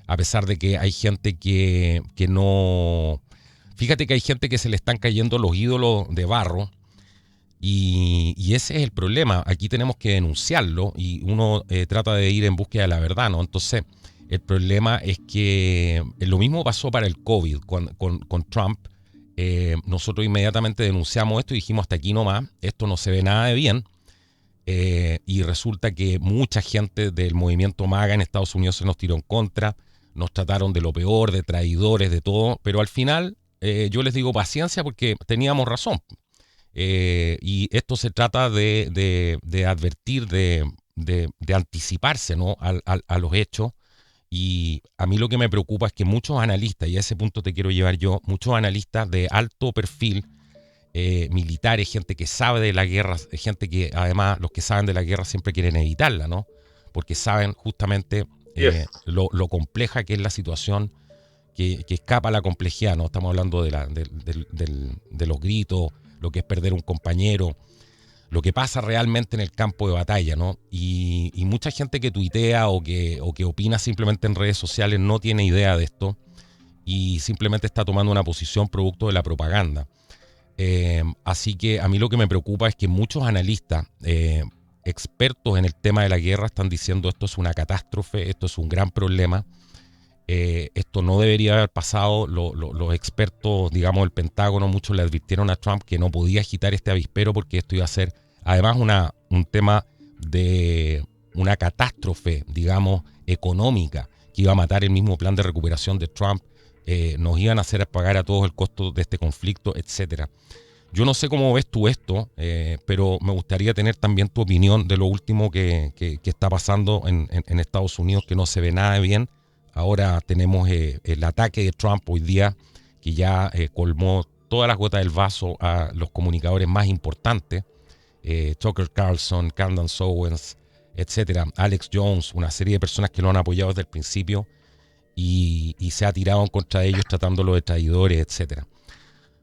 A pesar de que hay gente que no... Fíjate que hay gente que se le están cayendo los ídolos de barro y ese es el problema. Aquí tenemos que denunciarlo y uno trata de ir en búsqueda de la verdad, ¿no? Entonces, el problema es que lo mismo pasó para el COVID con Trump. Nosotros inmediatamente denunciamos esto y dijimos hasta aquí nomás, esto no se ve nada de bien. Y resulta que mucha gente del movimiento MAGA en Estados Unidos se nos tiró en contra, nos trataron de lo peor, de traidores, de todo, pero al final yo les digo paciencia porque teníamos razón. Y esto se trata de advertir, de anticiparse, ¿no? a los hechos. Y a mí lo que me preocupa es que muchos analistas, y a ese punto te quiero llevar yo, muchos analistas de alto perfil, militares, gente que sabe de la guerra, gente que además los que saben de la guerra siempre quieren evitarla, ¿no? Porque saben justamente lo compleja que es la situación, que escapa a la complejidad, ¿no? Estamos hablando de los gritos, lo que es perder un compañero, lo que pasa realmente en el campo de batalla, ¿no? Y mucha gente que tuitea o que opina simplemente en redes sociales no tiene idea de esto y simplemente está tomando una posición producto de la propaganda. Así que a mí lo que me preocupa es que muchos analistas, expertos en el tema de la guerra, están diciendo esto es una catástrofe, esto es un gran problema, esto no debería haber pasado. Los expertos, digamos, del Pentágono, muchos le advirtieron a Trump que no podía agitar este avispero porque esto iba a ser además un tema de una catástrofe, digamos, económica, que iba a matar el mismo plan de recuperación de Trump, nos iban a hacer pagar a todos el costo de este conflicto, etcétera. Yo no sé cómo ves tú esto, pero me gustaría tener también tu opinión de lo último que está pasando en Estados Unidos, que no se ve nada de bien. Ahora tenemos el ataque de Trump hoy día, que ya colmó todas las gotas del vaso a los comunicadores más importantes, Tucker Carlson, Candace Owens, etcétera, Alex Jones, una serie de personas que lo han apoyado desde el principio y se ha tirado en contra de ellos tratándolo de traidores, etcétera.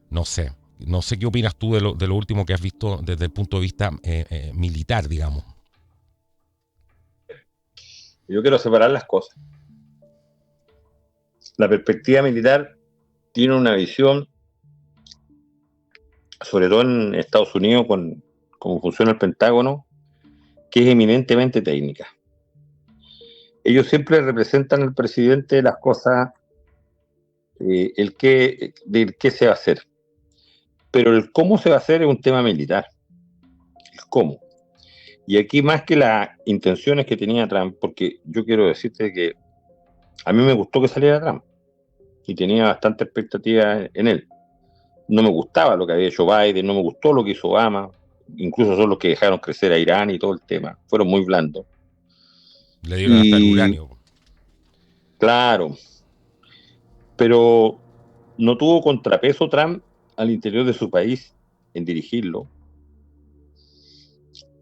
No sé qué opinas tú de lo último que has visto desde el punto de vista militar, digamos. Yo quiero separar las cosas. La perspectiva militar tiene una visión, sobre todo en Estados Unidos, con cómo funciona el Pentágono, que es eminentemente técnica. Ellos siempre representan al presidente las cosas, del qué se va a hacer. Pero el cómo se va a hacer es un tema militar. El cómo. Y aquí más que las intenciones que tenía Trump, porque yo quiero decirte que a mí me gustó que saliera Trump y tenía bastante expectativa en él. No me gustaba lo que había hecho Biden, no me gustó lo que hizo Obama, incluso son los que dejaron crecer a Irán y todo el tema. Fueron muy blandos. Le dieron hasta el uranio. Claro, pero no tuvo contrapeso Trump al interior de su país en dirigirlo.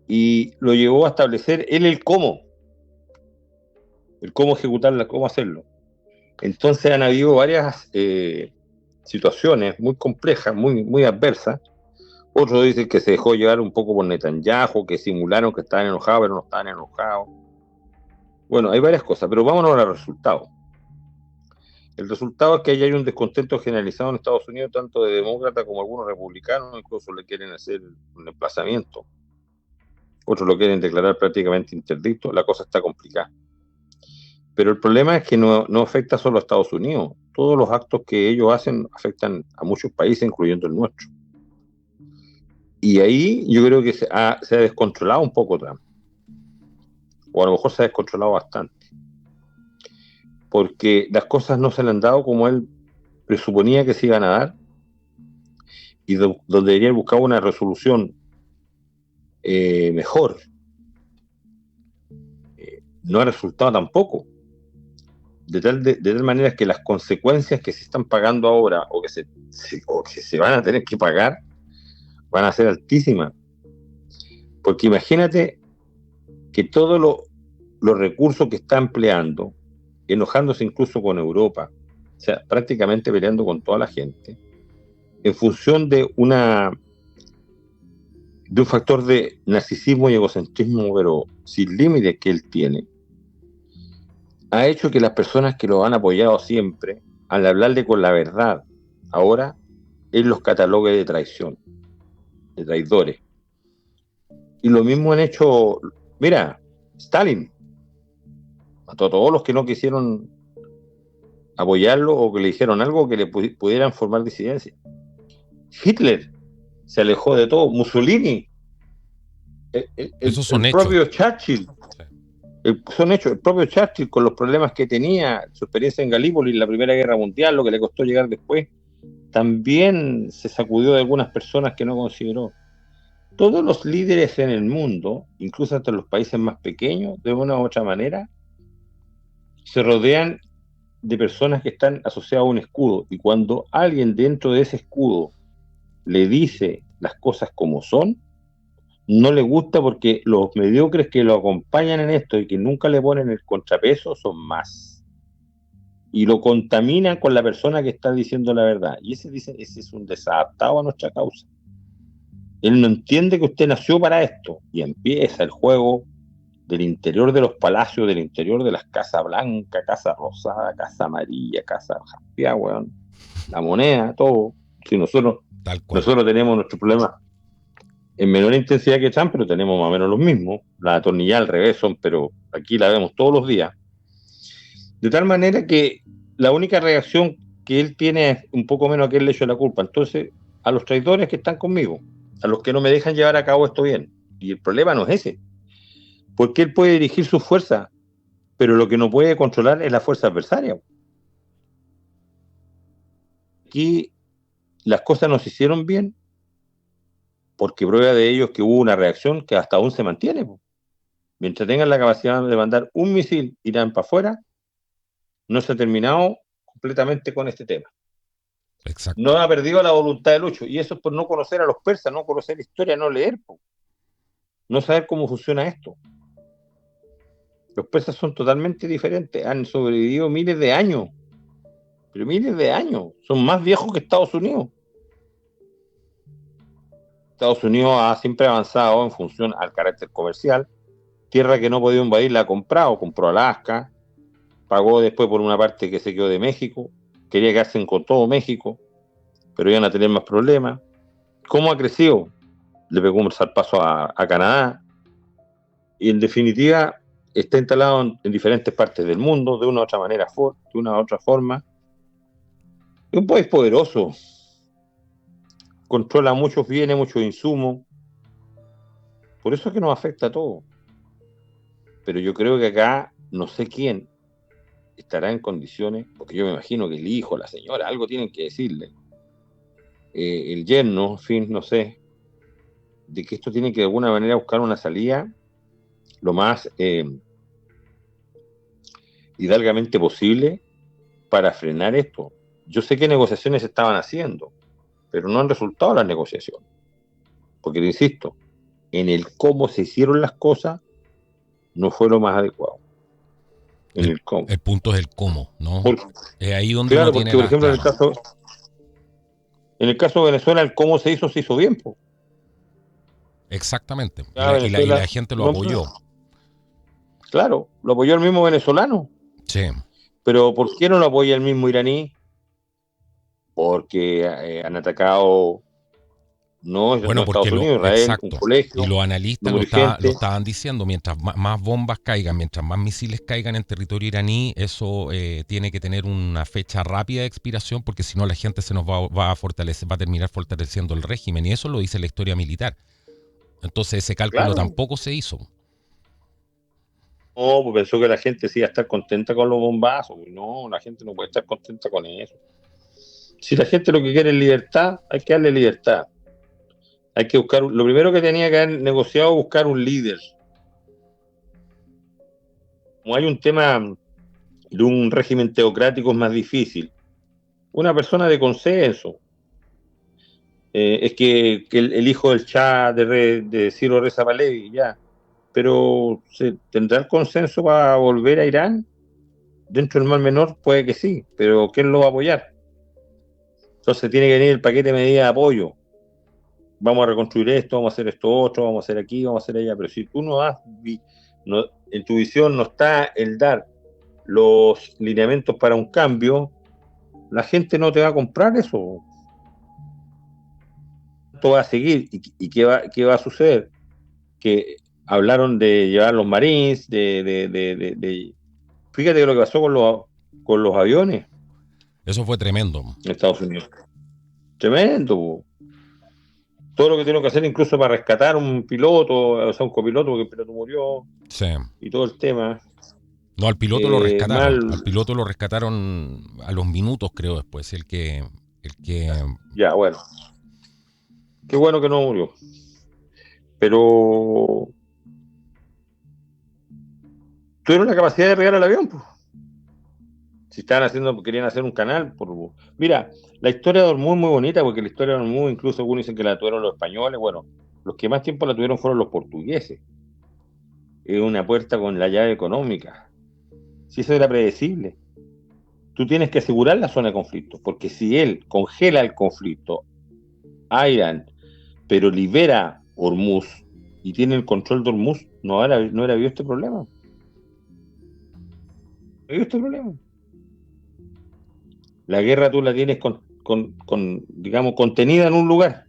y lo llevó a establecer él el cómo ejecutarla, cómo hacerlo. Entonces han habido varias situaciones muy complejas, muy adversas. Otros dicen que se dejó llevar un poco por Netanyahu, que simularon que estaban enojados, pero no estaban enojados. Bueno, hay varias cosas, pero vámonos a los resultados. El resultado es que ahí hay un descontento generalizado en Estados Unidos, tanto de demócratas como algunos republicanos, incluso le quieren hacer un emplazamiento. Otros lo quieren declarar prácticamente interdicto. La cosa está complicada. Pero el problema es que no afecta solo a Estados Unidos. Todos los actos que ellos hacen afectan a muchos países, incluyendo el nuestro. Y ahí yo creo que se ha descontrolado un poco Trump. O a lo mejor se ha descontrolado bastante. Porque las cosas no se le han dado como él presuponía que se iban a dar. Y donde debería buscar una resolución mejor. No ha resultado tampoco. De tal manera que las consecuencias que se están pagando ahora o que se van a tener que pagar van a ser altísimas. Porque imagínate que todos los recursos que está empleando, enojándose incluso con Europa, o sea, prácticamente peleando con toda la gente, en función de un factor de narcisismo y egocentrismo, pero sin límites que él tiene, ha hecho que las personas que lo han apoyado siempre, al hablarle con la verdad, ahora él los catalogue de traición, de traidores. Y lo mismo han hecho, mira, Stalin mató a todos los que no quisieron apoyarlo o que le dijeron algo que le pudieran formar disidencia. Hitler se alejó de todo. Mussolini, Esos son el hechos. propio Churchill, son hechos. El propio Churchill, con los problemas que tenía, su experiencia en Galípoli en la Primera Guerra Mundial, lo que le costó llegar después, también se sacudió de algunas personas que no consideró. Todos los líderes en el mundo, incluso hasta los países más pequeños, de una u otra manera, se rodean de personas que están asociadas a un escudo. Y cuando alguien dentro de ese escudo le dice las cosas como son, no le gusta, porque los mediocres que lo acompañan en esto y que nunca le ponen el contrapeso son más. Y lo contaminan con la persona que está diciendo la verdad. Y ese es un desadaptado a nuestra causa. Él no entiende que usted nació para esto. Y empieza el juego del interior de los palacios, del interior de las casas blancas, casa rosada, casa amarilla, casa jaspeada, weón. La moneda, todo. Si nosotros tenemos nuestros problemas en menor intensidad que Trump, pero tenemos más o menos los mismos. La atornillada al revés pero aquí la vemos todos los días. De tal manera que la única reacción que él tiene es un poco menos a que él le eche la culpa. Entonces, a los traidores que están conmigo, a los que no me dejan llevar a cabo esto bien. Y el problema no es ese. Porque él puede dirigir sus fuerzas, pero lo que no puede controlar es la fuerza adversaria. Aquí las cosas no se hicieron bien, porque prueba de ello es que hubo una reacción que hasta aún se mantiene. Mientras tengan la capacidad de mandar un misil Irán para afuera, no se ha terminado completamente con este tema. Exacto. No ha perdido la voluntad de lucha, y eso es por no conocer a los persas, no conocer historia, no leer, no saber cómo funciona esto. Los persas son totalmente diferentes, han sobrevivido miles de años, pero miles de años, son más viejos que Estados Unidos. Estados Unidos ha siempre avanzado en función al carácter comercial. Tierra que no podía invadir la ha comprado, compró Alaska, pagó después por una parte que se quedó de México, quería quedarse con todo México, pero iban a tener más problemas. ¿Cómo ha crecido? Le pegó un zarpazo a Canadá, y en definitiva está instalado en diferentes partes del mundo, de una u otra manera, de una u otra forma. Es un país poderoso, controla muchos bienes, muchos insumos, por eso es que nos afecta a todos. Pero yo creo que acá, no sé quién estará en condiciones, porque yo me imagino que el hijo, la señora, algo tienen que decirle, el yerno, en fin, no sé, de que esto tiene que de alguna manera buscar una salida lo más hidalgamente posible para frenar esto. Yo sé que negociaciones se estaban haciendo, pero no han resultado las negociaciones, porque te insisto, en el cómo se hicieron las cosas no fue lo más adecuado. En el cómo. El punto es el cómo, ¿no? Es ahí donde claro, uno tiene porque, por ejemplo, claro. en el caso de Venezuela, el cómo se hizo bien. Po. Exactamente. Y Venezuela, la gente lo apoyó. Claro, lo apoyó el mismo venezolano. Sí. Pero ¿por qué no lo apoya el mismo iraní? Porque han atacado no Estados Unidos, Israel, exacto. un colegio. Y los analistas lo estaban diciendo, mientras más bombas caigan, mientras más misiles caigan en territorio iraní, eso tiene que tener una fecha rápida de expiración, porque si no la gente se nos va a fortalecer, va a terminar fortaleciendo el régimen, y eso lo dice la historia militar. Entonces ese cálculo tampoco se hizo. No, pues pensó que la gente sí iba a estar contenta con los bombazos. No, la gente no puede estar contenta con eso. Si la gente lo que quiere es libertad, hay que darle libertad. Hay que buscar, lo primero que tenía que haber negociado es buscar un líder. Como hay un tema de un régimen teocrático es más difícil. Una persona de consenso. Es que el hijo del Shah de Ciro Reza Pahlavi, ya. Pero ¿se tendrá el consenso para volver a Irán? Dentro del Mar Menor puede que sí, pero ¿quién lo va a apoyar? Entonces tiene que venir el paquete de medidas de apoyo. Vamos a reconstruir esto, vamos a hacer esto otro, vamos a hacer aquí, vamos a hacer allá. Pero si tú en tu visión no está el dar los lineamientos para un cambio, la gente no te va a comprar eso. Esto va a seguir. ¿Y qué va a suceder? Que hablaron de llevar los Marines, Fíjate lo que pasó con los aviones. Eso fue tremendo. En Estados Unidos. Tremendo. Todo lo que tiene que hacer incluso para rescatar un piloto, o sea, un copiloto, porque el piloto murió. Sí. Y todo el tema. No, al piloto lo rescataron. Al piloto lo rescataron a los minutos, creo, después. El que... Ya, bueno. Qué bueno que no murió. Pero tuvieron la capacidad de regar el avión, pues. Si querían hacer un canal. Mira, la historia de Hormuz es muy bonita, porque la historia de Hormuz, incluso algunos dicen que la tuvieron los españoles. Bueno, los que más tiempo la tuvieron fueron los portugueses. Es una puerta con la llave económica. Si eso era predecible. Tú tienes que asegurar la zona de conflicto, porque si él congela el conflicto a Irán, pero libera Hormuz y tiene el control de Hormuz, no era habido este problema. No habido este problema. La guerra tú la tienes digamos, contenida en un lugar,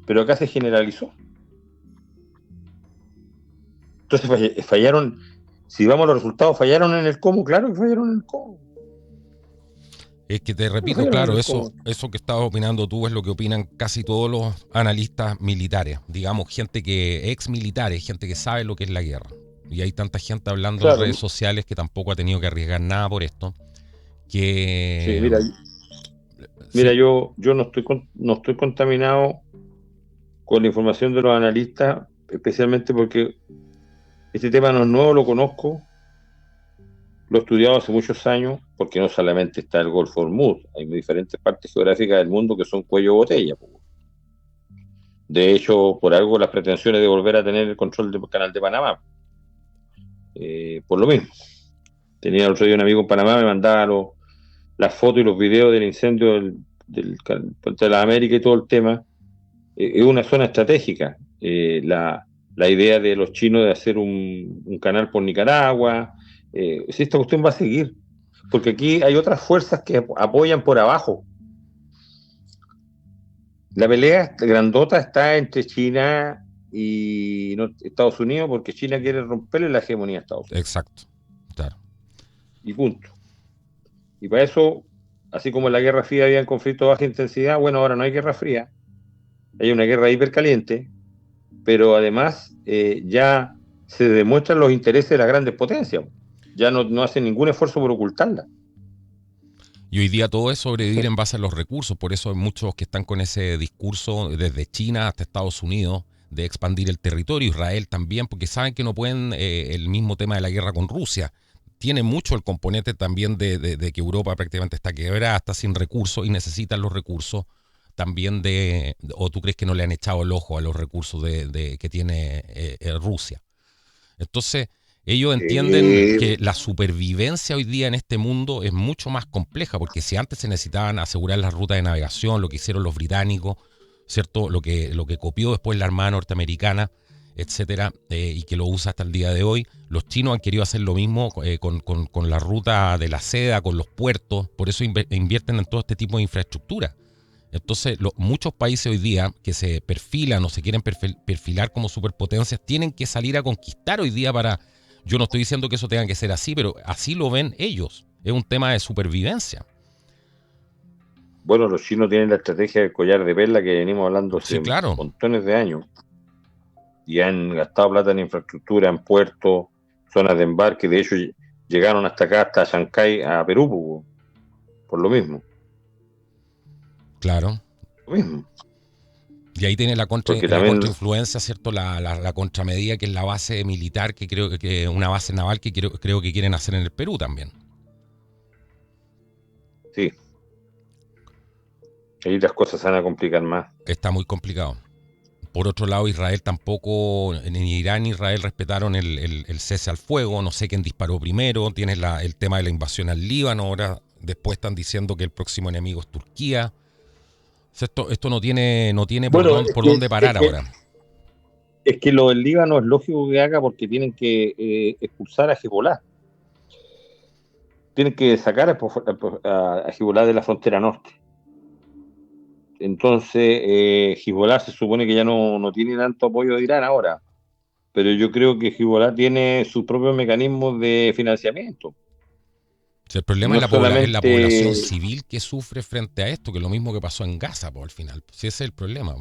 pero acá se generalizó. Entonces fallaron, si vamos a los resultados, fallaron en el cómo, claro que fallaron en el cómo. Es que te repito, claro, eso que estabas opinando tú es lo que opinan casi todos los analistas militares, digamos, gente ex militares, gente que sabe lo que es la guerra. Y hay tanta gente hablando en redes sociales que tampoco ha tenido que arriesgar nada por esto. Sí, mira, yo no estoy contaminado con la información de los analistas, especialmente porque este tema no es nuevo, lo conozco, lo he estudiado hace muchos años, porque no solamente está el Golfo Hormuz, hay diferentes partes geográficas del mundo que son cuello de botella. De hecho, por algo las pretensiones de volver a tener el control del canal de Panamá. Por lo mismo. Tenía el otro día un amigo en Panamá, me mandaba las fotos y los videos del incendio del Puente de las Américas y todo el tema. Es una zona estratégica. La idea de los chinos de hacer un canal por Nicaragua, si esta cuestión va a seguir, porque aquí hay otras fuerzas que apoyan por abajo. La pelea grandota está entre China y Estados Unidos, porque China quiere romperle la hegemonía a Estados Unidos. Exacto, claro. Y punto. Y para eso, así como en la Guerra Fría había conflictos de baja intensidad, bueno, ahora no hay Guerra Fría, hay una guerra hipercaliente, pero además ya se demuestran los intereses de las grandes potencias. Ya no hacen ningún esfuerzo por ocultarla. Y hoy día todo es sobrevivir en base a los recursos, por eso hay muchos que están con ese discurso desde China hasta Estados Unidos de expandir el territorio, Israel también, porque saben que no pueden el mismo tema de la guerra con Rusia. Tiene mucho el componente también de que Europa prácticamente está quebrada, está sin recursos y necesitan los recursos también o tú crees que no le han echado el ojo a los recursos que tiene Rusia? Entonces, ellos entienden que la supervivencia hoy día en este mundo es mucho más compleja, porque si antes se necesitaban asegurar las rutas de navegación, lo que hicieron los británicos, ¿cierto? Lo que copió después la Armada norteamericana, etcétera, y que lo usa hasta el día de hoy. Los chinos han querido hacer lo mismo con la ruta de la seda, con los puertos, por eso invierten en todo este tipo de infraestructura. Entonces, muchos países hoy día que se perfilan o se quieren perfilar como superpotencias tienen que salir a conquistar hoy día para... Yo no estoy diciendo que eso tenga que ser así, pero así lo ven ellos. Es un tema de supervivencia. Bueno, los chinos tienen la estrategia del collar de perla que venimos hablando hace montones de años. Y han gastado plata en infraestructura, en puertos, zonas de embarque. De hecho, llegaron hasta acá, hasta Shanghái, a Perú, por lo mismo. Claro. Lo mismo. Y ahí tiene la contrainfluencia, ¿cierto? La contramedida, que es la base militar, que creo que una base naval que creo que quieren hacer en el Perú también. Sí. Ahí las cosas se van a complicar más. Está muy complicado. Por otro lado, Israel tampoco, ni Irán ni Israel respetaron el cese al fuego. No sé quién disparó primero. Tienes el tema de la invasión al Líbano. Ahora, después están diciendo que el próximo enemigo es Turquía. Esto no tiene por dónde parar ahora. Es que lo del Líbano es lógico que haga, porque tienen que expulsar a Hezbollah. Tienen que sacar a Hezbollah de la frontera norte. Entonces, Hezbollah se supone que ya no tiene tanto apoyo de Irán ahora. Pero yo creo que Hezbollah tiene sus propios mecanismos de financiamiento. El problema es la población civil que sufre frente a esto, que es lo mismo que pasó en Gaza, al final. Sí, ese es el problema.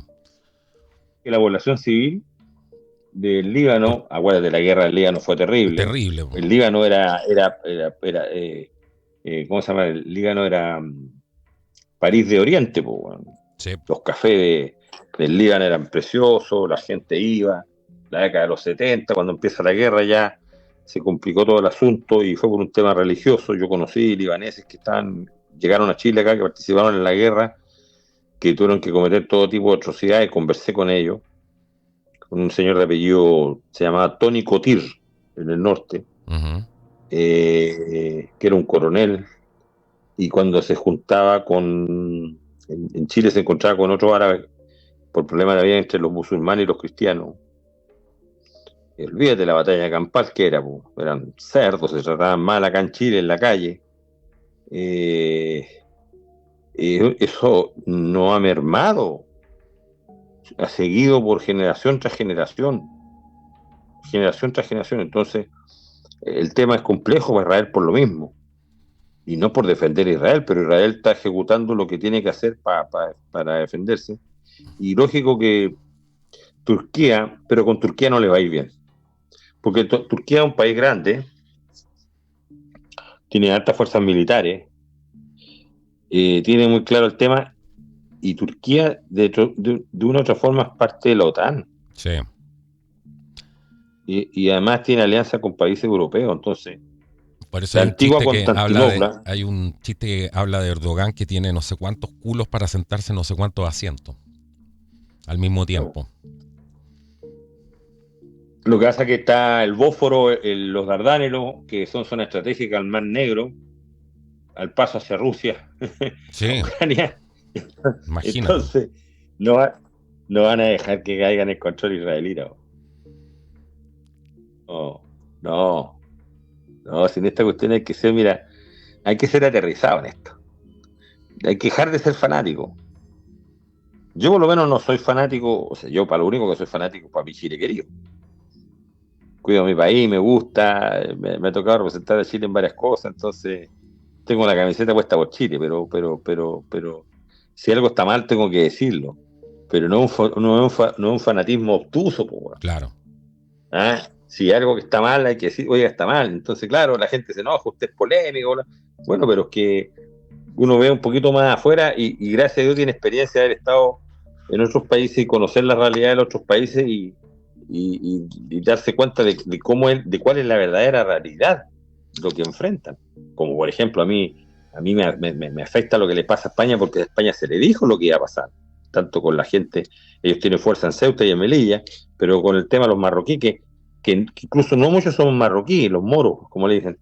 Que la población civil del Líbano, acuérdate, la guerra del Líbano fue terrible. Terrible. El Líbano era ¿cómo se llama? El Líbano era París de Oriente, sí. Los cafés del Líbano eran preciosos, la gente iba. La década de los 70, cuando empieza la guerra, ya se complicó todo el asunto y fue por un tema religioso. Yo conocí libaneses que llegaron a Chile acá, que participaron en la guerra, que tuvieron que cometer todo tipo de atrocidades. Conversé con ellos, con un señor de apellido, se llamaba Tony Cotir, en el norte, que era un coronel, y cuando se juntaba en Chile se encontraba con otros árabes por problemas que había entre los musulmanes y los cristianos. Olvídate la batalla campal que eran cerdos, se trataban mal acá en Chile, en la calle. Eso no ha mermado, ha seguido por generación tras generación. Entonces, el tema es complejo para Israel por lo mismo. Y no por defender a Israel, pero Israel está ejecutando lo que tiene que hacer para defenderse. Y lógico que Turquía, pero con Turquía no le va a ir bien. Porque Turquía es un país grande, tiene altas fuerzas militares, tiene muy claro el tema, y Turquía de una u otra forma es parte de la OTAN. Sí. Y además tiene alianza con países europeos, entonces... Por eso hay un chiste que habla de Erdogan, que tiene no sé cuántos culos para sentarse en no sé cuántos asientos al mismo tiempo. Lo que pasa es que está el Bósforo, los Dardánelos, que son zonas estratégicas, al Mar Negro, al paso hacia Rusia, sí. Ucrania. Imagínate. Entonces, no van a dejar que caigan el control israelí. No, sin esta cuestión hay que ser, hay que ser aterrizado en esto. Hay que dejar de ser fanático. Yo por lo menos no soy fanático, yo para lo único que soy fanático es para mi Chile querido. Cuido mi país, me gusta, me ha tocado representar a Chile en varias cosas, entonces tengo la camiseta puesta por Chile, pero si algo está mal tengo que decirlo, pero no es un fanatismo obtuso, Claro. Si algo que está mal hay que decir, oiga, está mal. Entonces, claro, la gente se enoja, usted es polémico, bueno, pero es que uno ve un poquito más afuera y gracias a Dios tiene experiencia de haber estado en otros países y conocer la realidad de los otros países y darse cuenta de cuál es la verdadera realidad, lo que enfrentan. Como por ejemplo, a mí me afecta lo que le pasa a España, porque a España se le dijo lo que iba a pasar. tanto con la gente, ellos tienen fuerza en Ceuta y en Melilla, pero con el tema de los marroquíes, que incluso no muchos somos marroquíes, los moros, como le dicen,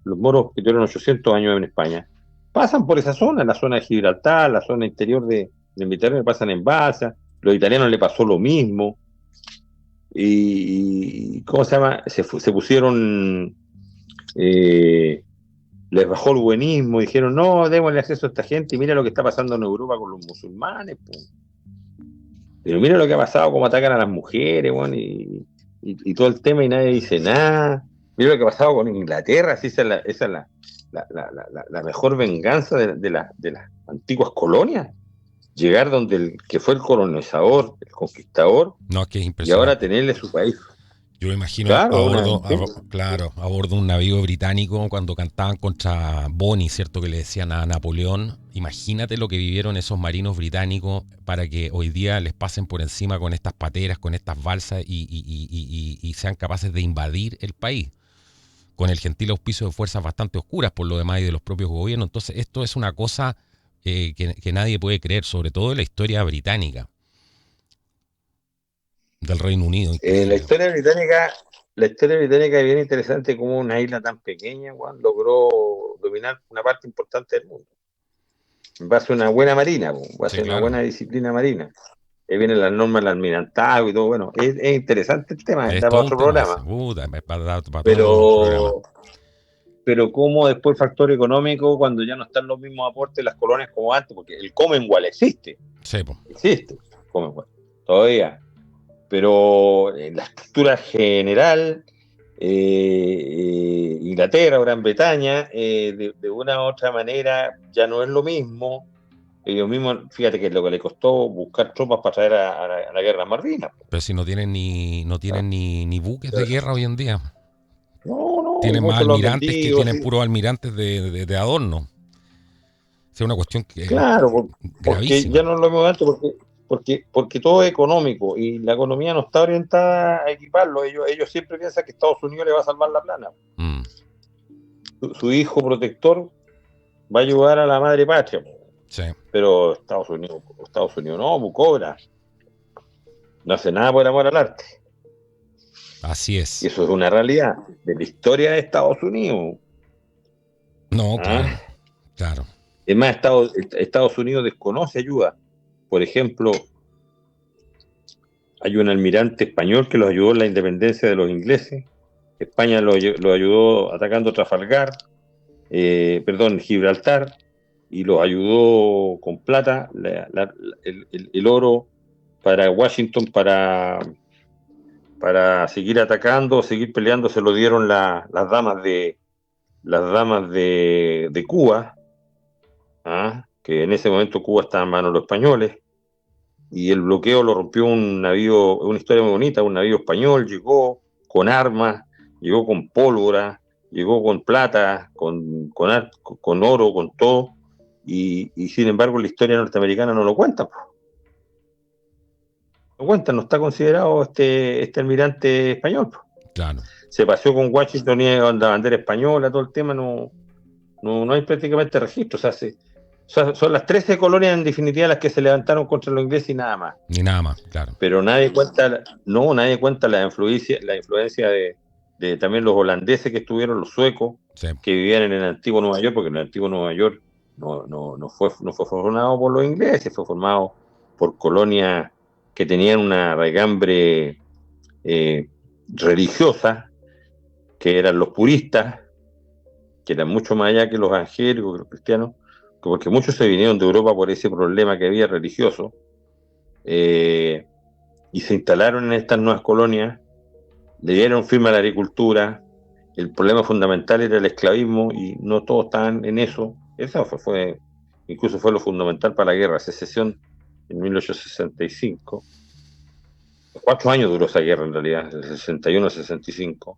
los moros que tuvieron 800 años en España, pasan por esa zona, la zona de Gibraltar, la zona interior del Mediterráneo, pasan en Baza, los italianos le pasó lo mismo, y ¿cómo se llama? Se pusieron, les bajó el buenismo, dijeron, no, démosle acceso a esta gente, y mira lo que está pasando en Europa con los musulmanes, pues. Pero mira lo que ha pasado, cómo atacan a las mujeres, bueno, y todo el tema y nadie dice nada. Mira lo que ha pasado con Inglaterra, esa es la mejor venganza de las antiguas colonias. Llegar donde el que fue el colonizador, el conquistador, No, es que es y ahora impresionante. tenerle su país. Yo me imagino Claro, a bordo de un navío británico cuando cantaban contra Bonnie, ¿cierto? Que le decían a Napoleón. Imagínate lo que vivieron esos marinos británicos para que hoy día les pasen por encima con estas pateras, con estas balsas y sean capaces de invadir el país. Con el gentil auspicio de fuerzas bastante oscuras por lo demás y de los propios gobiernos. Entonces esto es una cosa que nadie puede creer, sobre todo en la historia británica. Del Reino Unido, La increíble. historia británica es bien interesante como una isla tan pequeña, Juan, logró dominar una parte importante del mundo. En base a una buena marina, en Sí, base a una claro. buena disciplina marina. Ahí vienen las normas del almirantazgo y todo. Bueno, es interesante el tema, Es da para todo un otro tema ese. programa. Para todo un programa. Pero, pero como después el factor económico, cuando ya no están los mismos aportes las colonias como antes, porque el Commonwealth Sí, po. existe, Commonwealth, todavía. Pero en la estructura general, Inglaterra o Gran Bretaña, de una u otra manera ya no es lo mismo. Ellos mismos, fíjate que es lo que le costó buscar tropas para traer a la guerra Malvinas. Pero si no tienen ni buques de guerra hoy en día. No, no, y Tienen más muchos lo han almirantes que vendido, tienen sí. puros almirantes de adorno. Es una cuestión que Claro, porque ya gravísima. no es lo mismo antes, porque todo es económico y la economía no está orientada a equiparlo. Ellos siempre piensan que Estados Unidos le va a salvar la plana. Mm, Su hijo protector va a ayudar a la madre patria, sí, pero Estados Unidos no, cobra, no hace nada por amor al arte. así Y es. eso es una realidad de la historia de Estados Unidos. No, ¿Ah? claro, claro. Es más, Estados Unidos desconoce ayuda. Por ejemplo, hay un almirante español que los ayudó en la independencia de los ingleses. España lo ayudó atacando Trafalgar, Gibraltar, y los ayudó con plata, el oro para Washington, para seguir atacando, seguir peleando, se lo dieron las damas de Cuba, que en ese momento Cuba estaba en manos de los españoles, y el bloqueo lo rompió un navío, una historia muy bonita, un navío español, llegó con armas, llegó con pólvora, llegó con plata, con oro, con todo, y sin embargo la historia norteamericana no lo cuenta. No cuenta, no está considerado este almirante español. Claro. Se paseó con Washington y con la bandera española, todo el tema, no hay prácticamente registro. Son las 13 colonias en definitiva las que se levantaron contra los ingleses y nada más. Ni nada más, claro. Pero nadie cuenta la influencia de también los holandeses que estuvieron, los suecos, Sí. que vivían en el antiguo Nueva York, porque en el antiguo Nueva York no fue formado por los ingleses, fue formado por colonias que tenían una raigambre religiosa, que eran los puristas, que eran mucho más allá que los angélicos, que los cristianos, porque muchos se vinieron de Europa por ese problema que había religioso, y se instalaron en estas nuevas colonias, le dieron firma a la agricultura. El problema fundamental era el esclavismo y no todos estaban en eso. Eso incluso fue lo fundamental para la guerra de secesión en 1865. 4 años duró esa guerra en realidad, del 61 al 65.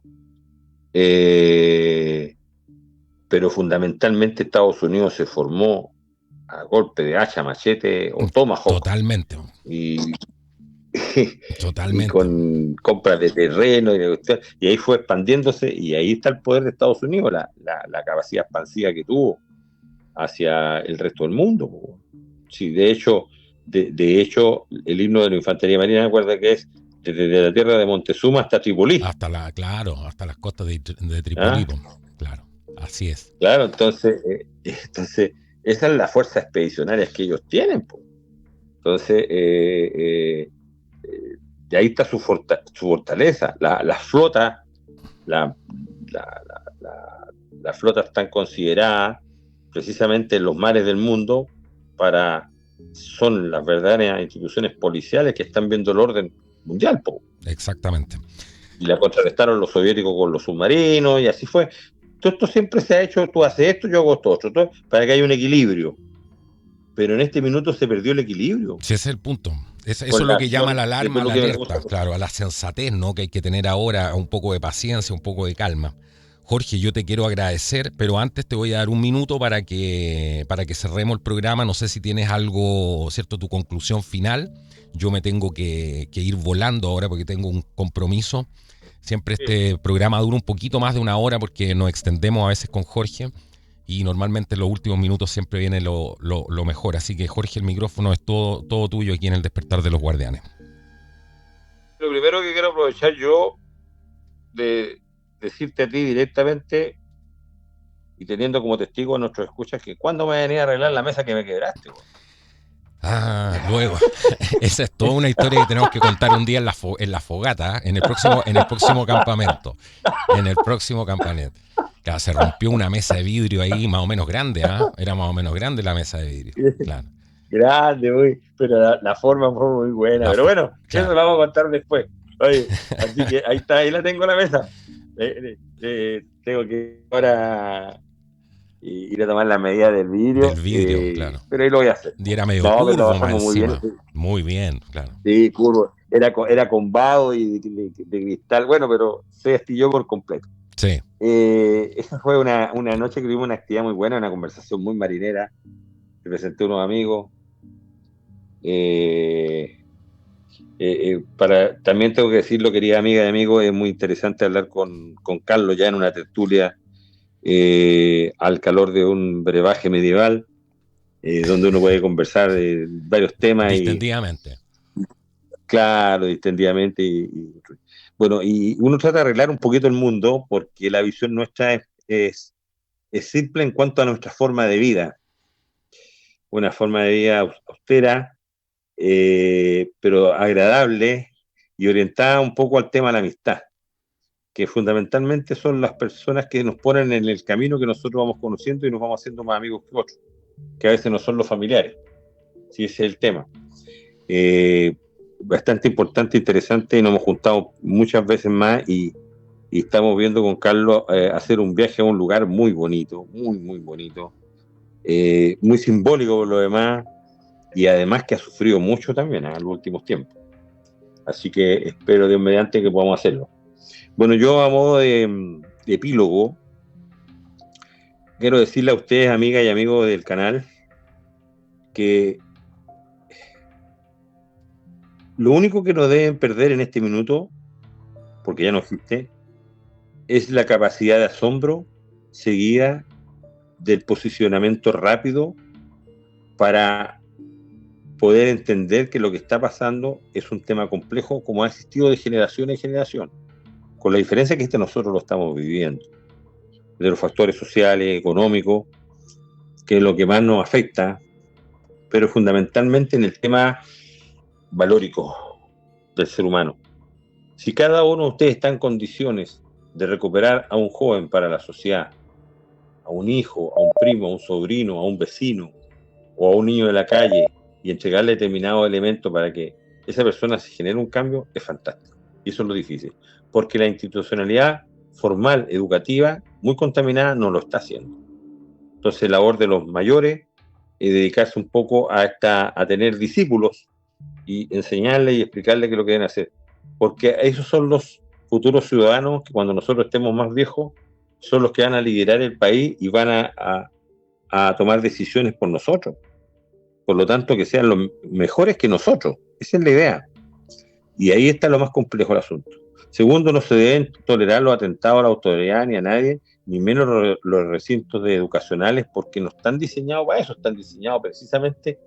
Pero fundamentalmente Estados Unidos se formó a golpe de hacha, machete o tomahawk. Totalmente. Y, y Totalmente. con compras de terreno y ahí fue expandiéndose, y ahí está el poder de Estados Unidos, la capacidad expansiva que tuvo hacia el resto del mundo. Sí, de hecho, de hecho, el himno de la Infantería Marina, me acuerdo que es desde la tierra de Montezuma hasta Tripolí. Hasta las costas de Tripolí, ¿Ah? claro, así es. Claro, entonces, esa es la fuerza expedicionaria que ellos tienen, po. Entonces, y ahí está su fortaleza. La flota, la, la, la flota están consideradas precisamente en los mares del mundo son las verdaderas instituciones policiales que están viendo el orden mundial, po. Exactamente. Y la contrarrestaron los soviéticos con los submarinos, y así fue. Todo esto siempre se ha hecho, tú haces esto, yo hago esto otro, para que haya un equilibrio. Pero en este minuto se perdió el equilibrio. Sí, ese es el punto. Eso es lo que llama la alarma, la alerta, claro, a la sensatez, ¿no? Que hay que tener ahora, un poco de paciencia, un poco de calma. Jorge, yo te quiero agradecer, pero antes te voy a dar un minuto para que cerremos el programa. No sé si tienes algo, ¿cierto? Tu conclusión final. Yo me tengo que ir volando ahora porque tengo un compromiso. Siempre este programa dura un poquito más de una hora porque nos extendemos a veces con Jorge y normalmente en los últimos minutos siempre viene lo mejor. Así que, Jorge, el micrófono es todo tuyo aquí en el Despertar de los Guardianes. Lo primero que quiero aprovechar yo de decirte a ti directamente y teniendo como testigo a nuestros escuchas que cuándo me van a venir a arreglar la mesa que me quebraste, güey. Luego. Esa es toda una historia que tenemos que contar un día en la fogata, en el próximo campamento. En el próximo campamento. Claro, se rompió una mesa de vidrio ahí más o menos grande, Era más o menos grande la mesa de vidrio. Claro. Grande, güey, pero la forma fue muy buena. Pero bueno, claro, eso lo vamos a contar después. Oye, así que ahí está, ahí la tengo la mesa. Tengo que ahora ir a tomar la medida del vidrio. Claro. Pero ahí lo voy a hacer. Y era medio curvo más encima. Muy bien, claro. Sí, curvo. Era con vado y de cristal. Bueno, pero se astilló por completo. Sí. Esa fue una noche que tuvimos una actividad muy buena, una conversación muy marinera. Te presenté a unos amigos. También tengo que decirlo, querida amiga y amigo, es muy interesante hablar con Carlos ya en una tertulia al calor de un brebaje medieval, donde uno puede conversar de varios temas. Distendidamente. Claro, distendidamente. Bueno, y uno trata de arreglar un poquito el mundo porque la visión nuestra es simple en cuanto a nuestra forma de vida. Una forma de vida austera, pero agradable y orientada un poco al tema de la amistad, que fundamentalmente son las personas que nos ponen en el camino que nosotros vamos conociendo y nos vamos haciendo más amigos que otros, que a veces no son los familiares. Sí, ese es el tema. Bastante importante, interesante, y nos hemos juntado muchas veces más y estamos viendo con Carlos hacer un viaje a un lugar muy bonito, muy, muy bonito, muy simbólico por lo demás, y además que ha sufrido mucho también en los últimos tiempos. Así que espero Dios mediante que podamos hacerlo. Bueno, yo a modo de epílogo, quiero decirle a ustedes, amigas y amigos del canal, que lo único que no deben perder en este minuto, porque ya no existe, es la capacidad de asombro seguida del posicionamiento rápido para poder entender que lo que está pasando es un tema complejo como ha existido de generación en generación, con la diferencia que nosotros lo estamos viviendo, de los factores sociales, económicos, que es lo que más nos afecta, pero fundamentalmente en el tema valórico del ser humano. Si cada uno de ustedes está en condiciones de recuperar a un joven para la sociedad, a un hijo, a un primo, a un sobrino, a un vecino o a un niño de la calle y entregarle determinados elementos para que esa persona se genere un cambio, es fantástico. Y eso es lo difícil, porque la institucionalidad formal, educativa, muy contaminada, no lo está haciendo. Entonces, la labor de los mayores es dedicarse un poco a tener discípulos y enseñarles y explicarles qué es lo que deben hacer. Porque esos son los futuros ciudadanos que cuando nosotros estemos más viejos son los que van a liderar el país y van a tomar decisiones por nosotros. Por lo tanto, que sean los mejores que nosotros. Esa es la idea. Y ahí está lo más complejo del asunto. Segundo, no se deben tolerar los atentados a la autoridad ni a nadie, ni menos los recintos educacionales, porque no están diseñados para eso, están diseñados precisamente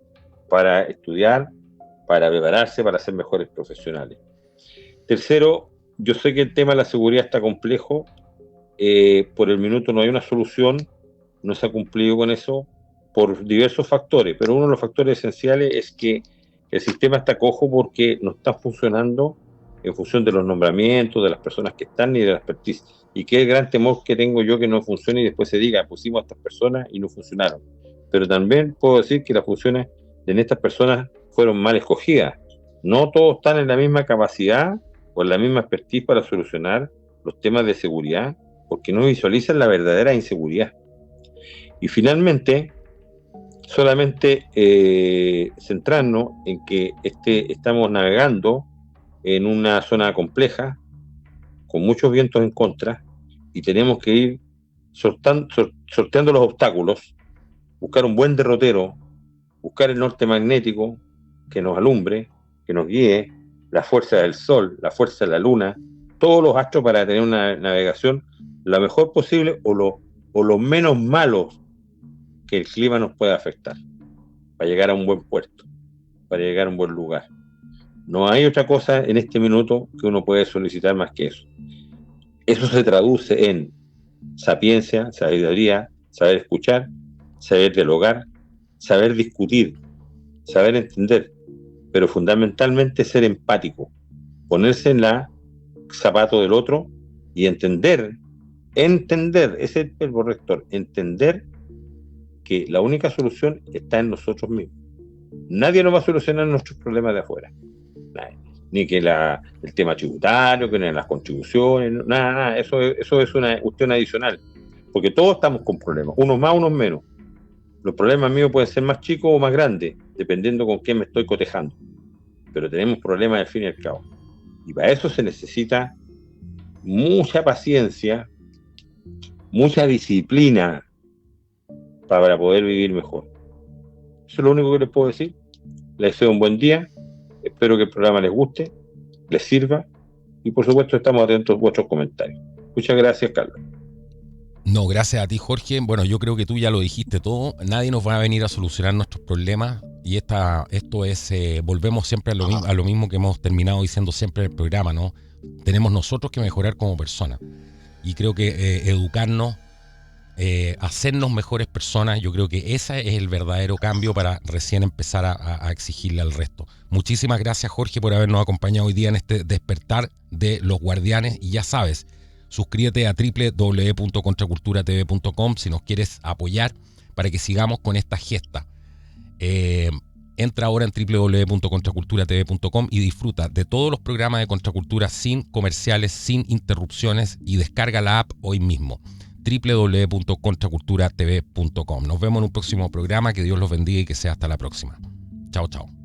para estudiar, para prepararse, para ser mejores profesionales. Tercero, yo sé que el tema de la seguridad está complejo. Por el minuto no hay una solución, no se ha cumplido con eso por diversos factores, pero uno de los factores esenciales es que el sistema está cojo porque no está funcionando en función de los nombramientos, de las personas que están y de la expertise. Y que es el gran temor que tengo yo, que no funcione y después se diga, pusimos a estas personas y no funcionaron. Pero también puedo decir que las funciones de estas personas fueron mal escogidas. No todos están en la misma capacidad o en la misma expertise para solucionar los temas de seguridad, porque no visualizan la verdadera inseguridad. Y finalmente, solamente centrarnos en que estamos navegando en una zona compleja, con muchos vientos en contra, y tenemos que ir sorteando los obstáculos, buscar un buen derrotero, buscar el norte magnético que nos alumbre, que nos guíe, la fuerza del sol, la fuerza de la luna, todos los astros para tener una navegación lo mejor posible o lo menos malos que el clima nos pueda afectar, para llegar a un buen puerto, para llegar a un buen lugar. No hay otra cosa en este minuto que uno puede solicitar más que eso. Eso se traduce en sapiencia, sabiduría, saber escuchar, saber dialogar, saber discutir, saber entender, pero fundamentalmente ser empático, ponerse en la zapato del otro y entender, ese es el verbo rector, entender que la única solución está en nosotros mismos. Nadie nos va a solucionar nuestros problemas de afuera. Nadie. Ni que el tema tributario, que ni las contribuciones, nada. Eso es una cuestión adicional. Porque todos estamos con problemas, unos más, unos menos. Los problemas míos pueden ser más chicos o más grandes, dependiendo con quién me estoy cotejando. Pero tenemos problemas al fin y al cabo. Y para eso se necesita mucha paciencia, mucha disciplina para poder vivir mejor. Eso es lo único que les puedo decir. Les deseo un buen día. Espero que el programa les guste, les sirva. Y por supuesto estamos atentos a vuestros comentarios. Muchas gracias, Carlos. No, gracias a ti, Jorge. Bueno, yo creo que tú ya lo dijiste todo. Nadie nos va a venir a solucionar nuestros problemas. Y esto es, volvemos siempre a lo mismo que hemos terminado diciendo siempre en el programa, ¿no? Tenemos nosotros que mejorar como personas. Y creo que educarnos, hacernos mejores personas, yo creo que ese es el verdadero cambio para recién empezar a exigirle al resto. Muchísimas gracias, Jorge, por habernos acompañado hoy día en este despertar de los guardianes. Y ya sabes, suscríbete a www.contraculturatv.com si nos quieres apoyar para que sigamos con esta gesta. Entra ahora en www.contraculturatv.com y disfruta de todos los programas de Contracultura sin comerciales, sin interrupciones, y descarga la app hoy mismo. www.contraculturatv.com. Nos vemos en un próximo programa. Que Dios los bendiga y que sea hasta la próxima. Chao, chao.